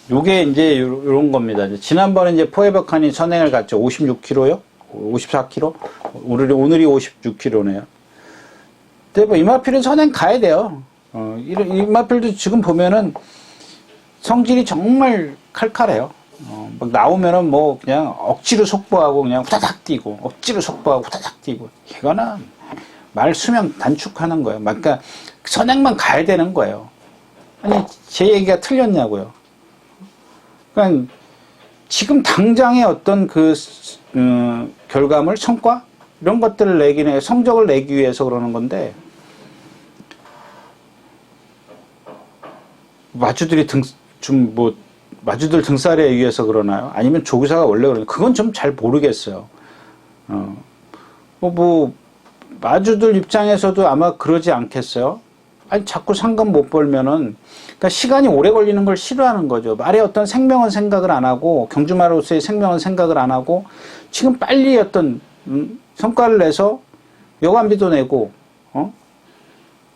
요게 이제 요런 겁니다. 지난번에 이제 포에버칸이 선행을 갔죠. 56km요? 54km? 오늘이 56km네요. 근데 뭐 이마필은 선행 가야 돼요. 이마필도 지금 보면은 성질이 정말 칼칼해요. 막 나오면은 뭐 그냥 억지로 속보하고 그냥 후다닥 뛰고, 억지로 속보하고 후다닥 뛰고, 이거는 말 수명 단축하는 거예요. 그러니까 선행만 가야 되는 거예요. 아니, 제 얘기가 틀렸냐고요. 그러니까 지금 당장의 어떤 결과물, 성과? 이런 것들을 성적을 내기 위해서 그러는 건데, 마주들 등살에 의해서 그러나요? 아니면 조교사가 원래 그러나요? 그건 좀 잘 모르겠어요. 마주들 입장에서도 아마 그러지 않겠어요? 아니, 자꾸 상금 못 벌면은, 그러니까 시간이 오래 걸리는 걸 싫어하는 거죠. 말의 어떤 생명은 생각을 안 하고, 경주마로서의 생명은 생각을 안 하고, 지금 빨리 어떤, 성과를 내서 여관비도 내고,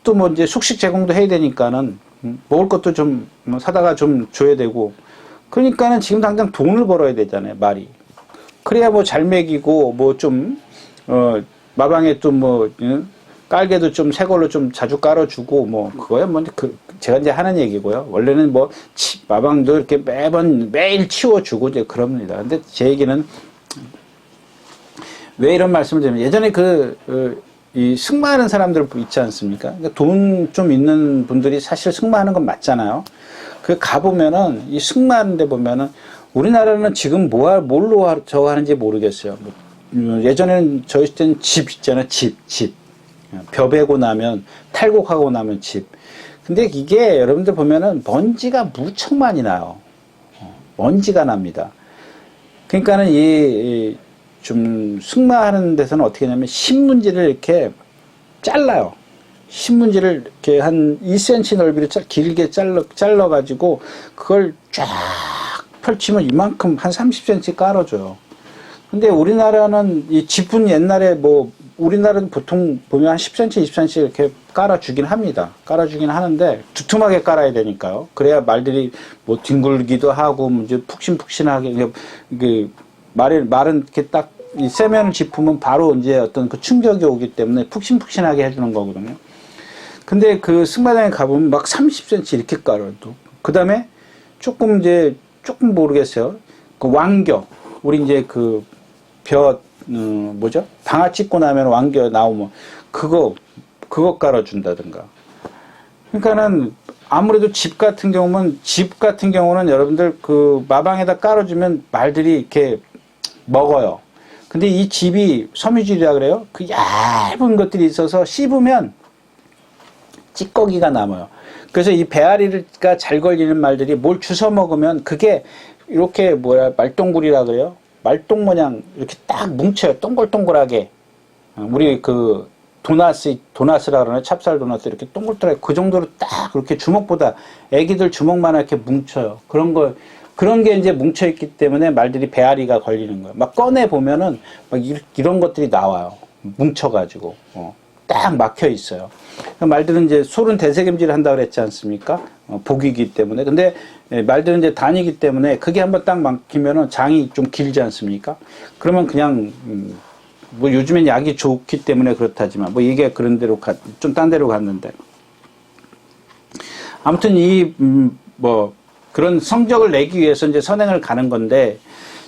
또 뭐 이제 숙식 제공도 해야 되니까는, 먹을 것도 좀 사다가 좀 줘야 되고, 그러니까는 지금 당장 돈을 벌어야 되잖아요, 말이. 그래야 뭐 잘 먹이고, 뭐 좀, 마방에 또 뭐, 깔개도 좀 새 걸로 좀 자주 깔아주고, 뭐, 그거야 뭐, 제가 이제 하는 얘기고요. 원래는 뭐, 마방도 이렇게 매일 치워주고, 이제 그럽니다. 근데 제 얘기는, 왜 이런 말씀을 드리면, 예전에 이 승마하는 사람들 있지 않습니까? 그러니까 돈 좀 있는 분들이 사실 승마하는 건 맞잖아요. 가보면은, 이 승마하는 데 보면은, 우리나라는 지금 뭘로 저거 하는지 모르겠어요. 예전에는 저희 때는 집 있잖아요. 집. 벼 베고 나면, 탈곡하고 나면 집. 근데 이게 여러분들 보면은 먼지가 무척 많이 나요. 먼지가 납니다. 그러니까는 좀 승마하는 데서는 어떻게 하냐면 신문지를 이렇게 잘라요. 신문지를 이렇게 한 2cm 넓이로 길게 잘라가지고 그걸 쫙 펼치면 이만큼 한 30cm 깔아줘요. 근데 우리나라는 이 집은 옛날에 뭐 우리나라는 보통 보면 한 10cm, 20cm 이렇게 깔아주긴 합니다. 깔아주긴 하는데 두툼하게 깔아야 되니까요. 그래야 말들이 뭐 뒹굴기도 하고 뭐 이제 푹신푹신하게 그 말은 이렇게 딱 이 세면을 짚으면 바로 이제 어떤 그 충격이 오기 때문에 푹신푹신하게 해주는 거거든요. 근데 그 승마장에 가보면 막 30cm 이렇게 깔아요. 또 그 다음에 조금 모르겠어요. 그 왕겨 우리 이제 그 뭐죠? 방아 찍고 나면 왕겨 나오면 그거 깔아준다든가. 그러니까는 아무래도 집 같은 경우는 여러분들 그 마방에다 깔아주면 말들이 이렇게 먹어요. 근데 이 집이 섬유질이라 그래요. 그 얇은 것들이 있어서 씹으면 찌꺼기가 남아요. 그래서 이 배앓이가 잘 걸리는 말들이 뭘 주워 먹으면 그게 이렇게 말똥굴이라 그래요. 말똥 모양 이렇게 딱 뭉쳐요. 동글동글하게. 우리 그 도나스라 그러나 찹쌀 도나스 이렇게 동글동글하게 그 정도로 딱 그렇게 주먹보다 애기들 주먹만 이렇게 뭉쳐요. 그런 게 이제 뭉쳐있기 때문에 말들이 배앓이가 걸리는 거예요. 막 꺼내 보면은 막 이런 것들이 나와요. 뭉쳐가지고 딱 막혀 있어요. 말들은 이제 솔은 대세김질을 한다고 그랬지 않습니까? 복이기 때문에. 근데 말들은 이제 단이기 때문에 그게 한번 딱 막히면은 장이 좀 길지 않습니까? 그러면 그냥 뭐 요즘엔 약이 좋기 때문에 그렇다지만 뭐 이게 그런 데로 좀 딴 데로 갔는데 아무튼 그런 성적을 내기 위해서 이제 선행을 가는 건데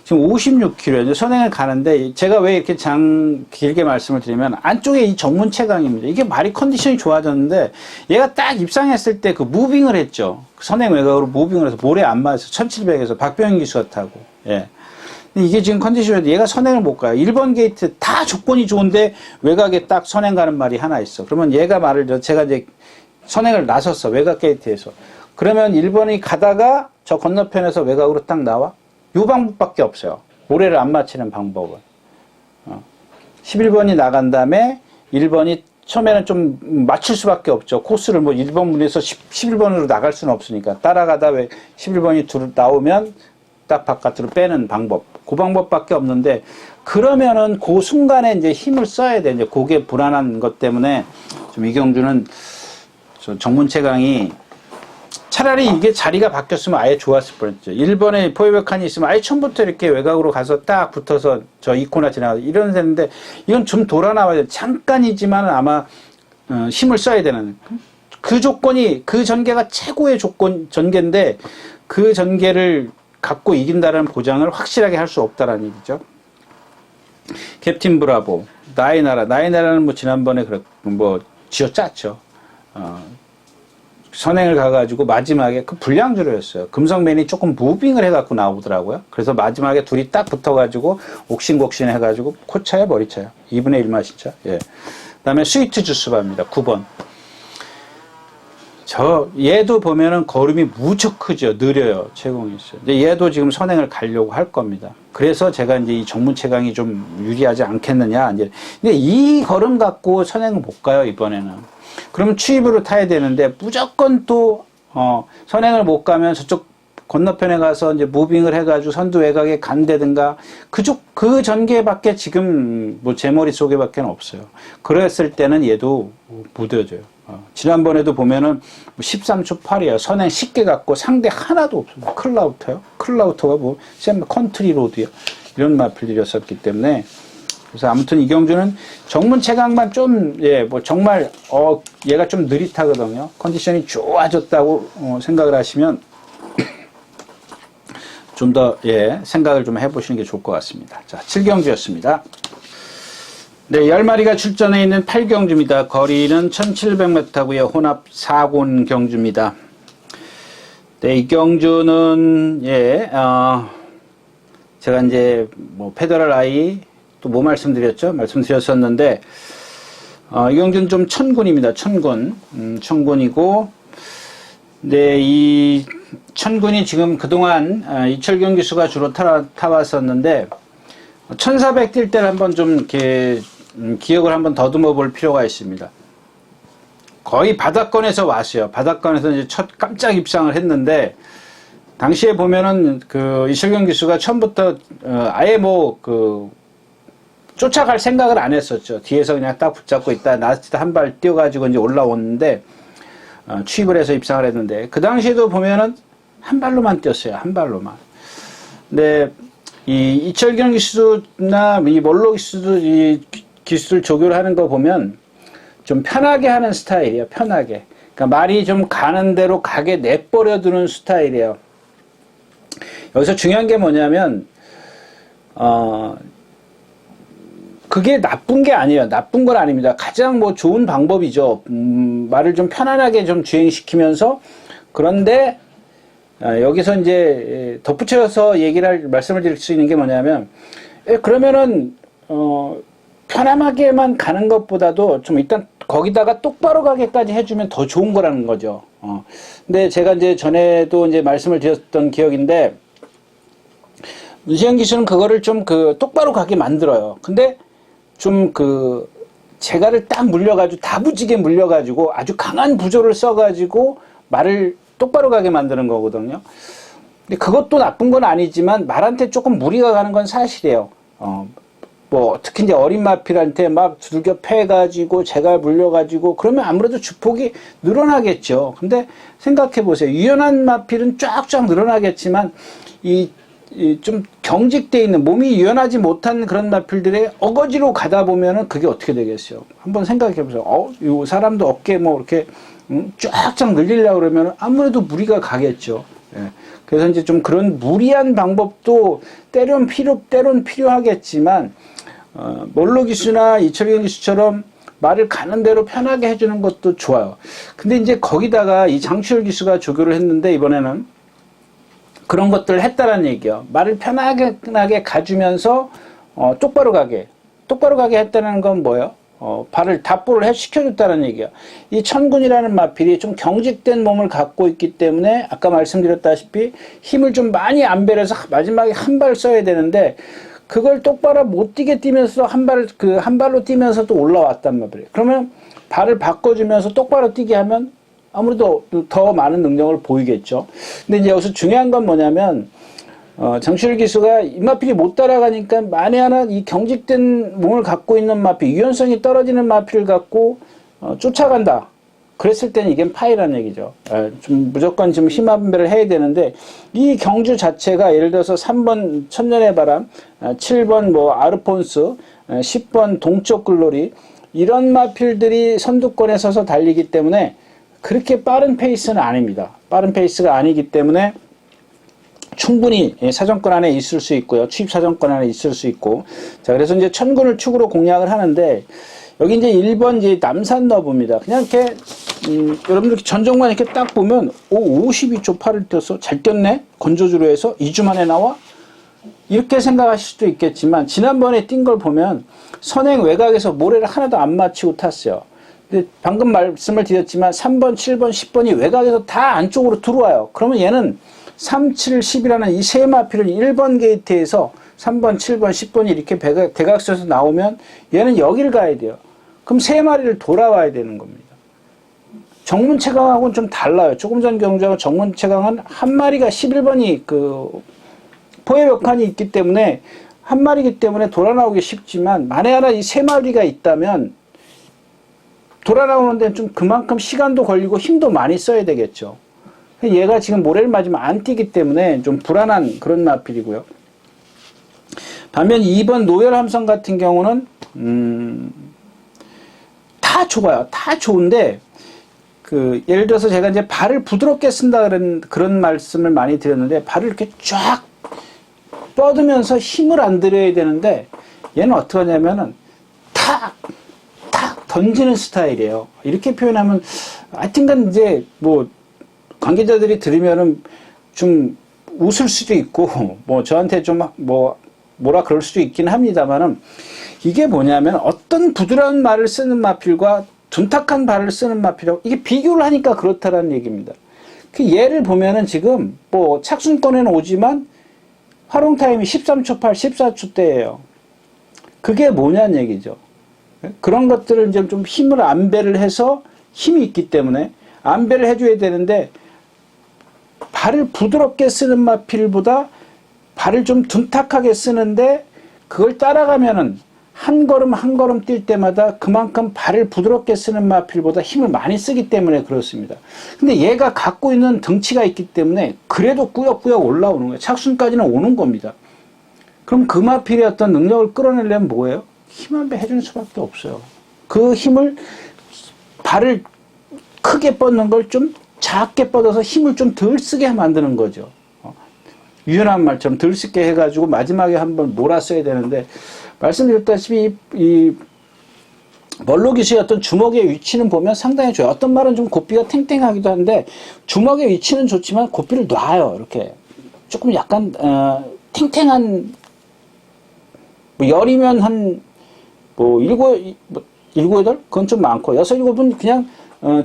지금 56km 이제 선행을 가는데 제가 왜 이렇게 길게 말씀을 드리면 안쪽에 이 정문 채강입니다. 이게 말이 컨디션이 좋아졌는데 얘가 딱 입상했을 때 그 무빙을 했죠. 선행 외곽으로 무빙을 해서 모래 안 맞아서 1700에서 박병현 기수가 타고 예. 이게 지금 컨디션이 얘가 선행을 못 가요. 1번 게이트 다 조건이 좋은데 외곽에 딱 선행 가는 말이 하나 있어. 그러면 얘가 제가 이제 선행을 나섰어. 외곽 게이트에서. 그러면 1번이 가다가 저 건너편에서 외곽으로 딱 나와? 요 방법밖에 없어요. 모래를 안 맞히는 방법은. 11번이 나간 다음에 1번이 처음에는 좀 맞출 수밖에 없죠. 코스를 뭐 1번 문에서 11번으로 나갈 수는 없으니까. 따라가다 왜 11번이 나오면 딱 바깥으로 빼는 방법. 그 방법밖에 없는데 그러면은 그 순간에 이제 힘을 써야 돼. 이제 그게 불안한 것 때문에 좀 이경주는 정문채강이 차라리 이게 자리가 바뀌었으면 아예 좋았을 뻔했죠. 1번에 포위백 칸이 있으면 아예 처음부터 이렇게 외곽으로 가서 딱 붙어서 저 이코나 지나가서 이런 데인데 이건 좀 돌아 나와야 돼. 잠깐이지만 아마 힘을 써야 되는 그 조건이 그 전개가 최고의 전개인데 그 전개를 갖고 이긴다는 보장을 확실하게 할 수 없다라는 얘기죠. 캡틴 브라보, 나의 나라는 뭐 지난번에 쥐어짰죠. 선행을 가가지고 마지막에 그 불량주로였어요. 금성맨이 조금 무빙을 해갖고 나오더라고요. 그래서 마지막에 둘이 딱 붙어가지고 옥신곡신 해가지고 코차야 머리차야 2분의 1 마시죠. 예. 그다음에 스위트 주스바입니다. 9번. 얘도 보면은 걸음이 무척 크죠. 느려요. 채공이 있어요. 이제 얘도 지금 선행을 가려고 할 겁니다. 그래서 제가 이제 이 정문 채강이 좀 유리하지 않겠느냐. 이제 근데 이 걸음 갖고 선행을 못 가요, 이번에는. 그러면 추입으로 타야 되는데 무조건 또 선행을 못 가면 저쪽 건너편에 가서 이제 무빙을 해가지고 선두 외곽에 간다든가 그 전개밖에 지금 뭐 제 머릿속에밖에 없어요. 그랬을 때는 얘도 무뎌져요. 지난번에도 보면은 13초 8이에요. 선행 쉽게 갔고 상대 하나도 없어요. 클라우터가 뭐 컨트리 로드요. 이런 마필들이었었기 때문에 그래서 아무튼 이경주는 정문 채강만 좀, 정말, 얘가 좀 느릿하거든요. 컨디션이 좋아졌다고 생각을 하시면 좀 더, 생각을 좀 해보시는 게 좋을 것 같습니다. 자, 7경주였습니다. 네, 10마리가 출전해 있는 8경주입니다. 거리는 1700m고요. 혼합 4곤 경주입니다. 네, 이 경주는, 제가 이제, 페더럴 아이, 또 뭐 말씀드렸었는데, 이 경주는 좀 천군입니다. 천군이고, 네, 이 천군이 지금 그동안 이철경 기수가 주로 타왔었는데, 1400 뛸 때를 한번 좀 이렇게 기억을 한번 더듬어 볼 필요가 있습니다. 거의 바닥권에서 왔어요. 바닥권에서 이제 첫 깜짝 입상을 했는데, 당시에 보면은 그 이철경 기수가 처음부터 아예 뭐 그 쫓아갈 생각을 안 했었죠. 뒤에서 그냥 딱 붙잡고 있다 나스티드 한 발 뛰어가지고 이제 올라오는데 취입을 해서 입상을 했는데 그 당시에도 보면은 한 발로만 뛰었어요. 한 발로만. 근데 이 이철경 기수나 이 몰로 기수도 이 기술 조교를 하는 거 보면 좀 편하게 하는 스타일이에요. 편하게. 그러니까 말이 좀 가는 대로 가게 내버려 두는 스타일이에요. 여기서 중요한 게 뭐냐면 그게 나쁜 게 아니에요. 나쁜 건 아닙니다. 가장 뭐 좋은 방법이죠. 말을 좀 편안하게 좀 주행시키면서 그런데 여기서 이제 덧붙여서 말씀을 드릴 수 있는 게 뭐냐면 그러면은 편안하게만 가는 것보다도 좀 일단 거기다가 똑바로 가게까지 해주면 더 좋은 거라는 거죠. 근데 제가 이제 전에도 이제 말씀을 드렸던 기억인데 문시영 기수는 그거를 좀 똑바로 가게 만들어요. 근데 좀 재갈을 딱 물려가지고 다부지게 물려가지고 아주 강한 부조를 써가지고 말을 똑바로 가게 만드는 거거든요. 근데 그것도 나쁜 건 아니지만 말한테 조금 무리가 가는 건 사실이에요. 뭐 특히 이제 어린 마필한테 막 두들겨 패가지고 재갈 물려가지고 그러면 아무래도 주폭이 늘어나겠죠. 근데 생각해 보세요. 유연한 마필은 쫙쫙 늘어나겠지만 좀 경직돼 있는 몸이 유연하지 못한 그런 마필들의 어거지로 가다 보면은 그게 어떻게 되겠어요? 한번 생각해 보세요. 이 사람도 어깨 뭐 이렇게 쫙쫙 늘리려고 그러면 아무래도 무리가 가겠죠. 예. 그래서 이제 좀 그런 무리한 방법도 때론 필요하겠지만 몰로 기수나 이철경 기수처럼 말을 가는 대로 편하게 해주는 것도 좋아요. 근데 이제 거기다가 이 장추열 기수가 조교를 했는데 이번에는 그런 것들을 했다라는 얘기예요. 말을 편하게 가주면서 똑바로 가게 했다는 건 뭐예요? 발을 답보를 시켜줬다는 얘기예요. 이 천군이라는 마필이 좀 경직된 몸을 갖고 있기 때문에 아까 말씀드렸다시피 힘을 좀 많이 안배려서 마지막에 한 발 써야 되는데 그걸 똑바로 못 뛰게 뛰면서 한 발로 뛰면서 또 올라왔단 말이에요. 그러면 발을 바꿔주면서 똑바로 뛰게 하면 아무래도 더 많은 능력을 보이겠죠. 근데 이제 여기서 중요한 건 뭐냐면, 장추열 기수가 이 마필이 못 따라가니까 만에 하나 이 경직된 몸을 갖고 있는 마필, 유연성이 떨어지는 마필을 갖고, 쫓아간다. 그랬을 때는 이게 파이라는 얘기죠. 좀 무조건 좀 힘안배를 해야 되는데, 이 경주 자체가 예를 들어서 3번 천년의 바람, 7번 뭐 아르폰스, 10번 동쪽 글로리, 이런 마필들이 선두권에 서서 달리기 때문에 그렇게 빠른 페이스는 아닙니다. 빠른 페이스가 아니기 때문에 충분히 사정권 안에 있을 수 있고요. 취입 사정권 안에 있을 수 있고. 자, 그래서 이제 천군을 축으로 공략을 하는데, 여기 이제 1번 이제 남산 너브입니다. 그냥 이렇게, 여러분들 전정만 이렇게 딱 보면, 52초 팔을 뛰어서 잘 뛰었네? 건조주로 해서 2주 만에 나와? 이렇게 생각하실 수도 있겠지만, 지난번에 뛴 걸 보면, 선행 외곽에서 모래를 하나도 안 맞추고 탔어요. 방금 말씀을 드렸지만 3번, 7번, 10번이 외곽에서 다 안쪽으로 들어와요. 그러면 얘는 3, 7, 10이라는 이 세 마필은 1번 게이트에서 3번, 7번, 10번이 이렇게 대각선에서 나오면 얘는 여기를 가야 돼요. 그럼 세 마리를 돌아와야 되는 겁니다. 정문채강하고는 좀 달라요. 조금 전 경주하고 정문채강은 한 마리가 11번이 포획벽환이 있기 때문에 한 마리이기 때문에 돌아 나오기 쉽지만 만에 하나 이 세 마리가 있다면 돌아 나오는 데는 좀 그만큼 시간도 걸리고 힘도 많이 써야 되겠죠. 얘가 지금 모래를 맞으면 안 뛰기 때문에 좀 불안한 그런 마필이고요. 반면 2번 노열함성 같은 경우는 다 좋아요. 다 좋은데 예를 들어서 제가 이제 발을 부드럽게 쓴다 그런 말씀을 많이 드렸는데 발을 이렇게 쫙 뻗으면서 힘을 안 들여야 되는데 얘는 어떻게 하냐면은 탁 던지는 스타일이에요. 이렇게 표현하면 하여튼간 이제 뭐 관계자들이 들으면은 좀 웃을 수도 있고 뭐 저한테 좀 뭐라 그럴 수도 있긴 합니다만은 이게 뭐냐면 어떤 부드러운 말을 쓰는 마필과 둔탁한 발을 쓰는 마필하고 이게 비교를 하니까 그렇다라는 얘기입니다. 그 예를 보면은 지금 뭐 착순권에는 오지만 활용 타임이 13초 8, 14초대예요. 그게 뭐냐는 얘기죠. 그런 것들을 이제 좀 힘을 안배를 해서 힘이 있기 때문에 안배를 해줘야 되는데 발을 부드럽게 쓰는 마필보다 발을 좀 둔탁하게 쓰는데 그걸 따라가면은 한 걸음 한 걸음 뛸 때마다 그만큼 발을 부드럽게 쓰는 마필보다 힘을 많이 쓰기 때문에 그렇습니다. 근데 얘가 갖고 있는 덩치가 있기 때문에 그래도 꾸역꾸역 올라오는 거예요. 착순까지는 오는 겁니다. 그럼 그 마필의 어떤 능력을 끌어내려면 뭐예요? 힘 한 배 해주는 수밖에 없어요. 그 힘을 발을 크게 뻗는 걸 좀 작게 뻗어서 힘을 좀 덜 쓰게 만드는 거죠. 유연한 말처럼 덜 쓰게 해가지고 마지막에 한번 몰았어야 되는데 말씀드렸다시피 이 멀로 기수의 어떤 주먹의 위치는 보면 상당히 좋아요. 어떤 말은 좀 고삐가 탱탱하기도 한데 주먹의 위치는 좋지만 고삐를 놔요. 이렇게 조금 약간 탱탱한 뭐 열이면 한 뭐 일곱 여덟 그건 좀 많고 여섯 일곱은 그냥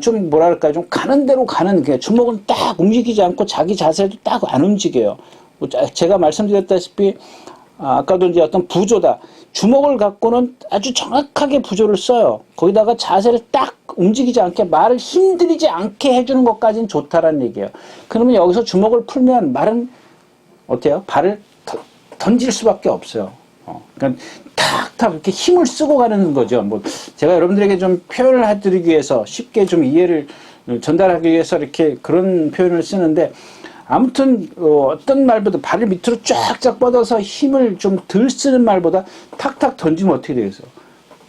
좀 뭐랄까 좀 가는 대로 가는 게 주먹은 딱 움직이지 않고 자기 자세도 딱 안 움직여요. 제가 말씀드렸다시피 아까도 이제 어떤 부조다. 주먹을 갖고는 아주 정확하게 부조를 써요. 거기다가 자세를 딱 움직이지 않게 말을 힘들이지 않게 해주는 것까지는 좋다라는 얘기예요. 그러면 여기서 주먹을 풀면 말은 어때요? 발을 던질 수밖에 없어요. 그러니까 탁탁 이렇게 힘을 쓰고 가는 거죠. 뭐 제가 여러분들에게 좀 표현을 해드리기 위해서 쉽게 좀 이해를 전달하기 위해서 이렇게 그런 표현을 쓰는데 아무튼 어떤 말보다 발을 밑으로 쫙쫙 뻗어서 힘을 좀 덜 쓰는 말보다 탁탁 던지면 어떻게 되겠어요?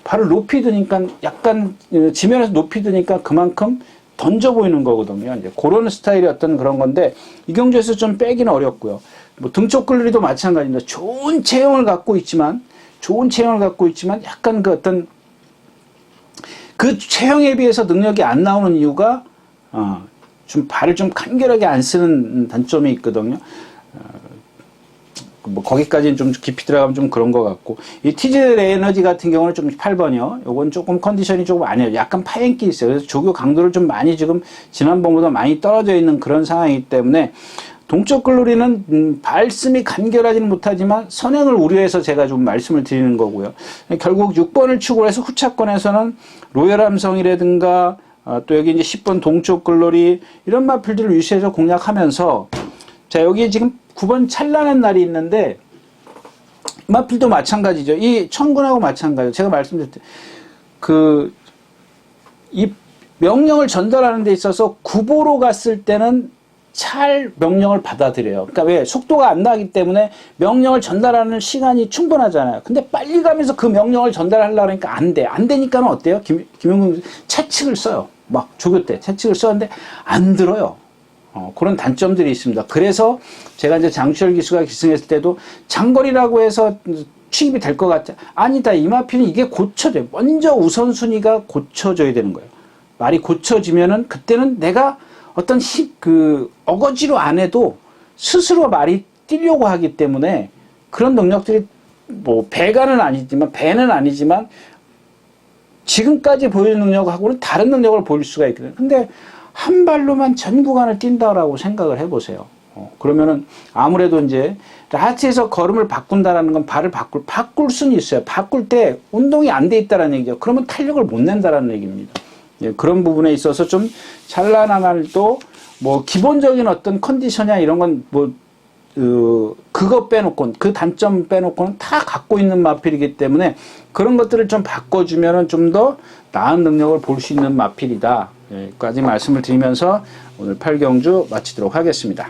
발을 높이 드니까 약간 지면에서 높이 드니까 그만큼 던져 보이는 거거든요. 이제 그런 스타일의 어떤 그런 건데 이경주에서 좀 빼기는 어렵고요. 뭐 등쪽 끌리도 마찬가지입니다. 좋은 체형을 갖고 있지만 약간 그 어떤 그 체형에 비해서 능력이 안 나오는 이유가 좀 발을 좀 간결하게 안 쓰는 단점이 있거든요. 뭐 거기까지는 좀 깊이 들어가면 좀 그런 것 같고 이 티즈 에너지 같은 경우는 좀 8번이요. 요건 조금 컨디션이 조금 아니에요. 약간 파행기 있어요. 그래서 조교 강도를 좀 많이 지금 지난번보다 많이 떨어져 있는 그런 상황이기 때문에 동쪽 글로리는 발씀이 간결하지는 못하지만 선행을 우려해서 제가 좀 말씀을 드리는 거고요. 결국 6번을 추구해서 후차권에서는 로열함성이라든가 또 여기 이제 10번 동쪽 글로리 이런 마필들을 유시해서 공략하면서 자 여기 지금 9번 찬란한 날이 있는데 마필도 마찬가지죠. 이 천군하고 마찬가지죠. 제가 말씀드렸듯이 이 명령을 전달하는 데 있어서 구보로 갔을 때는 잘 명령을 받아들여요. 그러니까 왜? 속도가 안 나기 때문에 명령을 전달하는 시간이 충분하잖아요. 근데 빨리 가면서 그 명령을 전달하려고 하니까 안 돼. 안 되니까는 어때요? 김용근 채찍을 써요. 막 조교 때 채찍을 썼는데 안 들어요. 그런 단점들이 있습니다. 그래서 제가 이제 장철 기수가 기승했을 때도 장거리라고 해서 취입이 될 것 같아. 아니다. 이 마필은 이게 고쳐져요. 먼저 우선순위가 고쳐져야 되는 거예요. 말이 고쳐지면은 그때는 내가 어떤 어거지로 안 해도 스스로 말이 뛰려고 하기 때문에 그런 능력들이 뭐 배는 아니지만 지금까지 보여준 능력하고는 다른 능력을 보일 수가 있거든요. 근데 한 발로만 전 구간을 뛴다라고 생각을 해보세요. 그러면은 아무래도 이제 라트에서 걸음을 바꾼다라는 건 발을 바꿀 수는 있어요. 바꿀 때 운동이 안 돼 있다라는 얘기죠. 그러면 탄력을 못 낸다라는 얘기입니다. 예, 그런 부분에 있어서 좀 찬란한 날도 뭐 기본적인 어떤 컨디션이나 이런 건 뭐 그거 빼놓고 그 단점 빼놓고는 다 갖고 있는 마필이기 때문에 그런 것들을 좀 바꿔주면은 좀 더 나은 능력을 볼 수 있는 마필이다. 여기까지 말씀을 드리면서 오늘 8경주 마치도록 하겠습니다.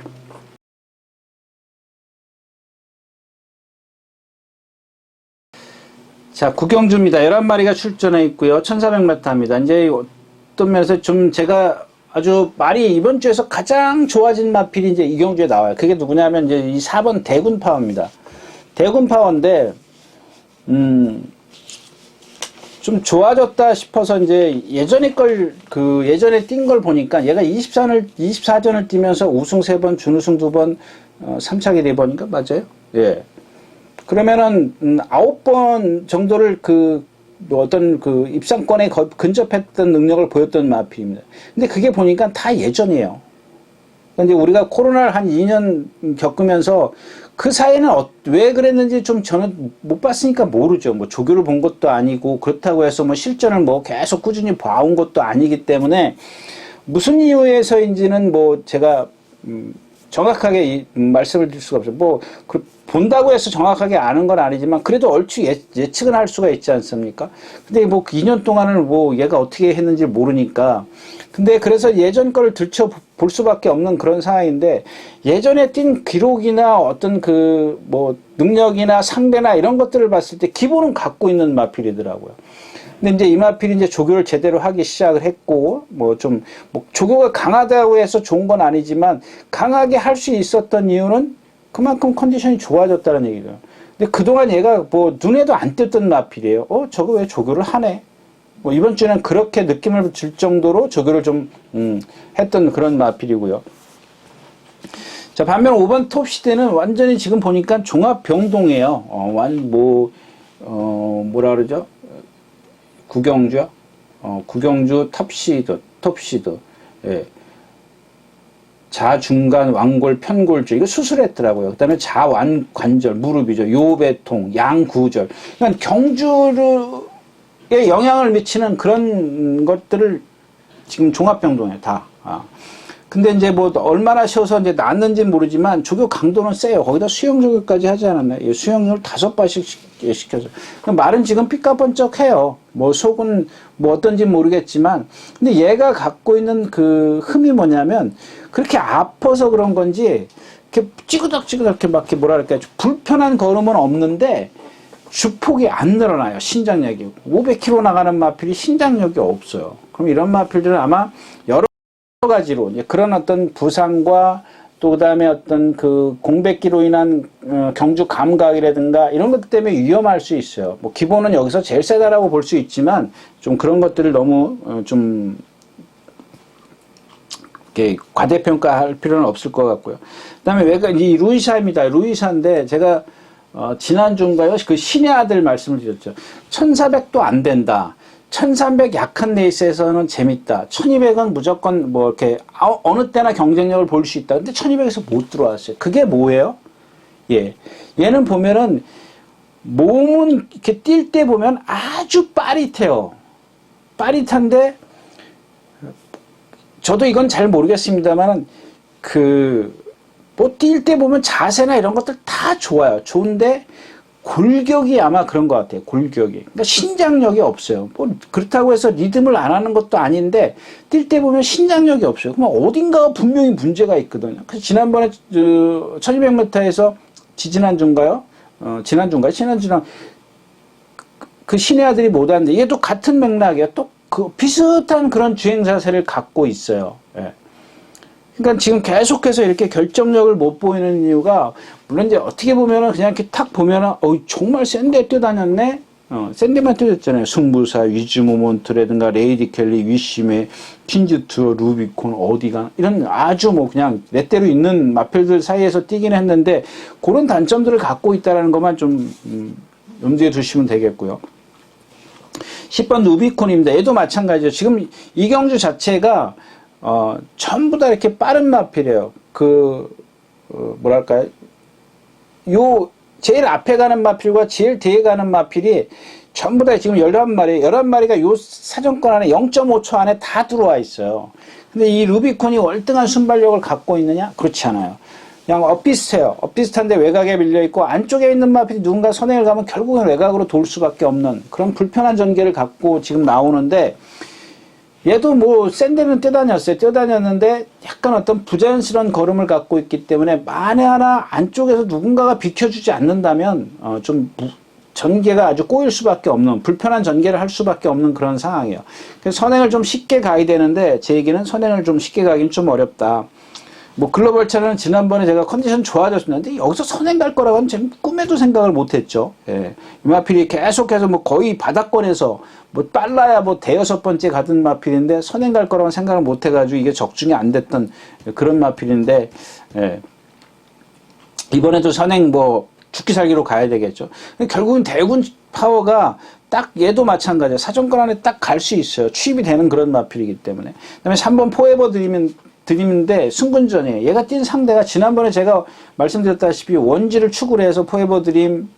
자, 9경주입니다. 11마리가 출전해 있고요. 1400m입니다. 이제 어떤 면에서 좀 제가 아주 말이 이번 주에서 가장 좋아진 마필이 이제 이경주에 나와요. 그게 누구냐면 이제 이 4번 대군파워입니다. 대군파워인데, 좀 좋아졌다 싶어서 이제 예전에 예전에 뛴 걸 보니까 얘가 24전을 뛰면서 우승 3번, 준우승 2번, 3차기 4번인가? 맞아요? 예. 그러면은, 9번 정도를 어떤 입상권에 근접했던 능력을 보였던 마필입니다. 근데 그게 보니까 다 예전이에요. 근데 우리가 코로나를 한 2년 겪으면서 그 사이에는 왜 그랬는지 좀 저는 못 봤으니까 모르죠. 뭐 조교를 본 것도 아니고 그렇다고 해서 뭐 실전을 뭐 계속 꾸준히 봐온 것도 아니기 때문에 무슨 이유에서인지는 뭐 제가 정확하게 말씀을 드릴 수가 없어요. 뭐 본다고 해서 정확하게 아는 건 아니지만 그래도 얼추 예측은 할 수가 있지 않습니까? 근데 뭐 2년 동안을 뭐 얘가 어떻게 했는지 모르니까. 근데 그래서 예전 거를 들춰 볼 수밖에 없는 그런 상황인데, 예전에 뛴 기록이나 어떤 그 뭐 능력이나 상대나 이런 것들을 봤을 때 기본은 갖고 있는 마필이더라고요. 근데 이제 이 마필이 이제 조교를 제대로 하기 시작을 했고, 뭐 조교가 강하다고 해서 좋은 건 아니지만 강하게 할 수 있었던 이유는 그만큼 컨디션이 좋아졌다는 얘기죠. 근데 그동안 얘가 뭐 눈에도 안 띄었던 마필이에요. 저거 왜 조교를 하네? 뭐 이번 주에는 그렇게 느낌을 줄 정도로 조교를 좀 했던 그런 마필이고요. 자, 반면 5번 톱시대는 완전히 지금 보니까 종합병동이에요. 뭐라 그러죠? 구경주요? 구경주 톱시드. 예. 좌중간 완골 편골주 이거 수술했더라고요. 그다음에 좌완관절 무릎이죠. 요배통 양구절. 그러니까 경주에 영향을 미치는 그런 것들을 지금 종합병동에 다. 근데 이제 뭐 얼마나 쉬어서 이제 낫는지는 모르지만 조교 강도는 세요. 거기다 수영 조교까지 하지 않았나요? 수영을 5발씩 시켜서. 말은 지금 삐까번쩍해요. 뭐 속은 뭐 어떤지 모르겠지만, 근데 얘가 갖고 있는 그 흠이 뭐냐면 그렇게 아파서 그런 건지 이렇게 찌그덕찌그덕 이렇게 뭐랄까 불편한 걸음은 없는데 주폭이 안 늘어나요. 신장력이 500km 나가는 마필이 신장력이 없어요. 그럼 이런 마필들은 아마 여러 가지로 이제 그런 어떤 부상과 또 그다음에 어떤 그 공백기로 인한 경주 감각이라든가 이런 것 때문에 위험할 수 있어요. 뭐 기본은 여기서 제일 세다라고 볼 수 있지만 좀 그런 것들을 너무 좀 이렇게 과대평가할 필요는 없을 것 같고요. 그다음에 왜가 이 루이사입니다. 루이사인데 제가 지난주인가요? 그 신의 아들 말씀을 드렸죠. 1400도 안 된다. 1300 약한 레이스에서는 재밌다. 1200은 무조건 뭐 이렇게 어느 때나 경쟁력을 볼 수 있다. 근데 1200에서 못 들어왔어요. 그게 뭐예요? 예. 얘는 보면은 몸은 이렇게 뛸 때 보면 아주 빠릿해요. 빠릿한데 저도 이건 잘 모르겠습니다만 뭐 뛸 때 보면 자세나 이런 것들 다 좋아요. 좋은데 골격이 아마 그런 것 같아요. 골격이. 그러니까 신장력이 없어요. 뭐 그렇다고 해서 리듬을 안 하는 것도 아닌데 뛸 때 보면 신장력이 없어요. 그럼 어딘가가 분명히 문제가 있거든요. 그래서 지난번에 1200m에서 지난주인가요? 지난주랑 그 신의 아들이 못 하는데 얘도 같은 맥락이에요. 또 그 비슷한 그런 주행 자세를 갖고 있어요. 예. 그러니까 지금 계속해서 이렇게 결정력을 못 보이는 이유가, 물론 이제 어떻게 보면은 그냥 이렇게 탁 보면은 정말 센 데 뛰어다녔네. 센 데만 뛰어졌잖아요. 승부사, 위즈모먼트라든가 레이디 켈리, 위시메, 킨즈투어, 루비콘, 어디가 이런 아주 뭐 그냥 내 대로 있는 마필들 사이에서 뛰긴 했는데 그런 단점들을 갖고 있다라는 것만 좀 염두에 두시면 되겠고요. 10번 루비콘입니다. 얘도 마찬가지죠. 지금 이경주 자체가 전부 다 이렇게 빠른 마필이에요. 뭐랄까요. 제일 앞에 가는 마필과 제일 뒤에 가는 마필이 전부 다 지금 11마리가 요 사정권 안에 0.5초 안에 다 들어와 있어요. 근데 이 루비콘이 월등한 순발력을 갖고 있느냐? 그렇지 않아요. 그냥 엇비슷해요. 엇비슷한데 외곽에 밀려있고 안쪽에 있는 마필이 누군가 선행을 가면 결국은 외곽으로 돌 수밖에 없는 그런 불편한 전개를 갖고 지금 나오는데, 얘도 뭐 센 데는 뛰어다녔는데 약간 어떤 부자연스러운 걸음을 갖고 있기 때문에 만에 하나 안쪽에서 누군가가 비켜주지 않는다면 좀 전개가 아주 꼬일 수밖에 없는, 불편한 전개를 할 수밖에 없는 그런 상황이에요. 그래서 선행을 좀 쉽게 가야 되는데 제 얘기는 선행을 좀 쉽게 가긴 좀 어렵다. 뭐 글로벌 차는 지난번에 제가 컨디션 좋아졌는데 여기서 선행 갈 거라고는 제 꿈에도 생각을 못했죠. 예. 이마필이 계속해서 뭐 거의 바닥권에서 뭐 빨라야 뭐 대여섯 번째 가던 마필인데 선행 갈 거라고는 생각을 못해가지고 이게 적중이 안 됐던 그런 마필인데, 예. 이번에도 선행 뭐 죽기 살기로 가야 되겠죠. 결국은 대군 파워가 딱 얘도 마찬가지예요. 사정권 안에 딱 갈 수 있어요. 취입이 되는 그런 마필이기 때문에. 그다음에 3번 포에버 드림인데 승분전이에요. 얘가 뛴 상대가 지난번에 제가 말씀드렸다시피 원지를 축으로 해서 포에버 드림,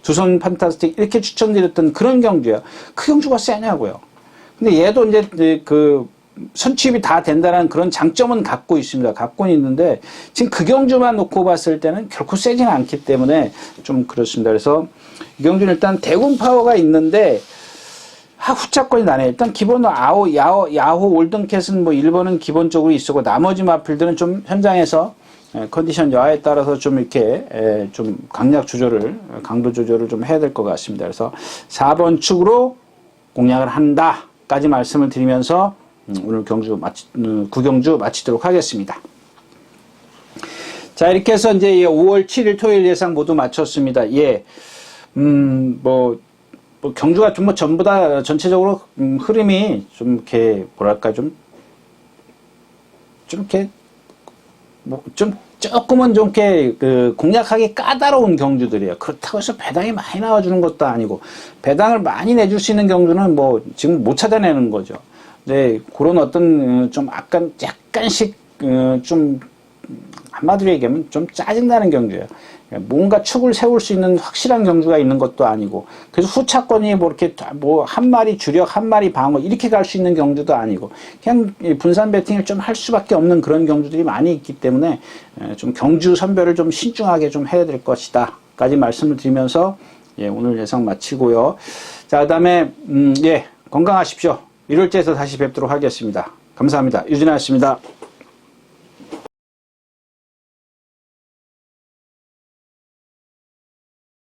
두손 판타스틱 이렇게 추천드렸던 그런 경주예요. 그 경주가 세냐고요. 근데 얘도 이제 선취입이 다 된다는 그런 장점은 갖고 있습니다. 갖고는 있는데 지금 그 경주만 놓고 봤을 때는 결코 세지는 않기 때문에 좀 그렇습니다. 그래서 이 경주는 일단 대군 파워가 있는데 후차권이 나네요. 일단 기본으로 야호 올든캣은 뭐 1번은 기본적으로 있었고 나머지 마필들은 좀 현장에서 컨디션 여하에 따라서 좀 이렇게 좀 강약 조절을 강도 조절을 좀 해야 될 것 같습니다. 그래서 4번 축으로 공략을 한다까지 말씀을 드리면서 오늘 구경주 마치도록 하겠습니다. 자, 이렇게 해서 이제 5월 7일 토요일 예상 모두 마쳤습니다. 예, 뭐 경주가 좀 전부 다 전체적으로 흐름이 좀 이렇게 뭐랄까 좀 이렇게 조금은 좀 이렇게 공략하기 까다로운 경주들이에요. 그렇다고 해서 배당이 많이 나와주는 것도 아니고 배당을 많이 내줄 수 있는 경주는 뭐 지금 못 찾아내는 거죠. 네, 그런 어떤 좀 약간씩 좀 한마디로 얘기하면 좀 짜증나는 경주예요. 뭔가 축을 세울 수 있는 확실한 경주가 있는 것도 아니고, 그래서 후차권이 뭐 이렇게 뭐 한 마리 주력, 한 마리 방어 이렇게 갈 수 있는 경주도 아니고, 그냥 분산 배팅을 좀 할 수밖에 없는 그런 경주들이 많이 있기 때문에 좀 경주 선별을 좀 신중하게 좀 해야 될 것이다까지 말씀을 드리면서 예, 오늘 예상 마치고요. 자, 그다음에 예, 건강하십시오. 1월째에서 다시 뵙도록 하겠습니다. 감사합니다. 유진아였습니다.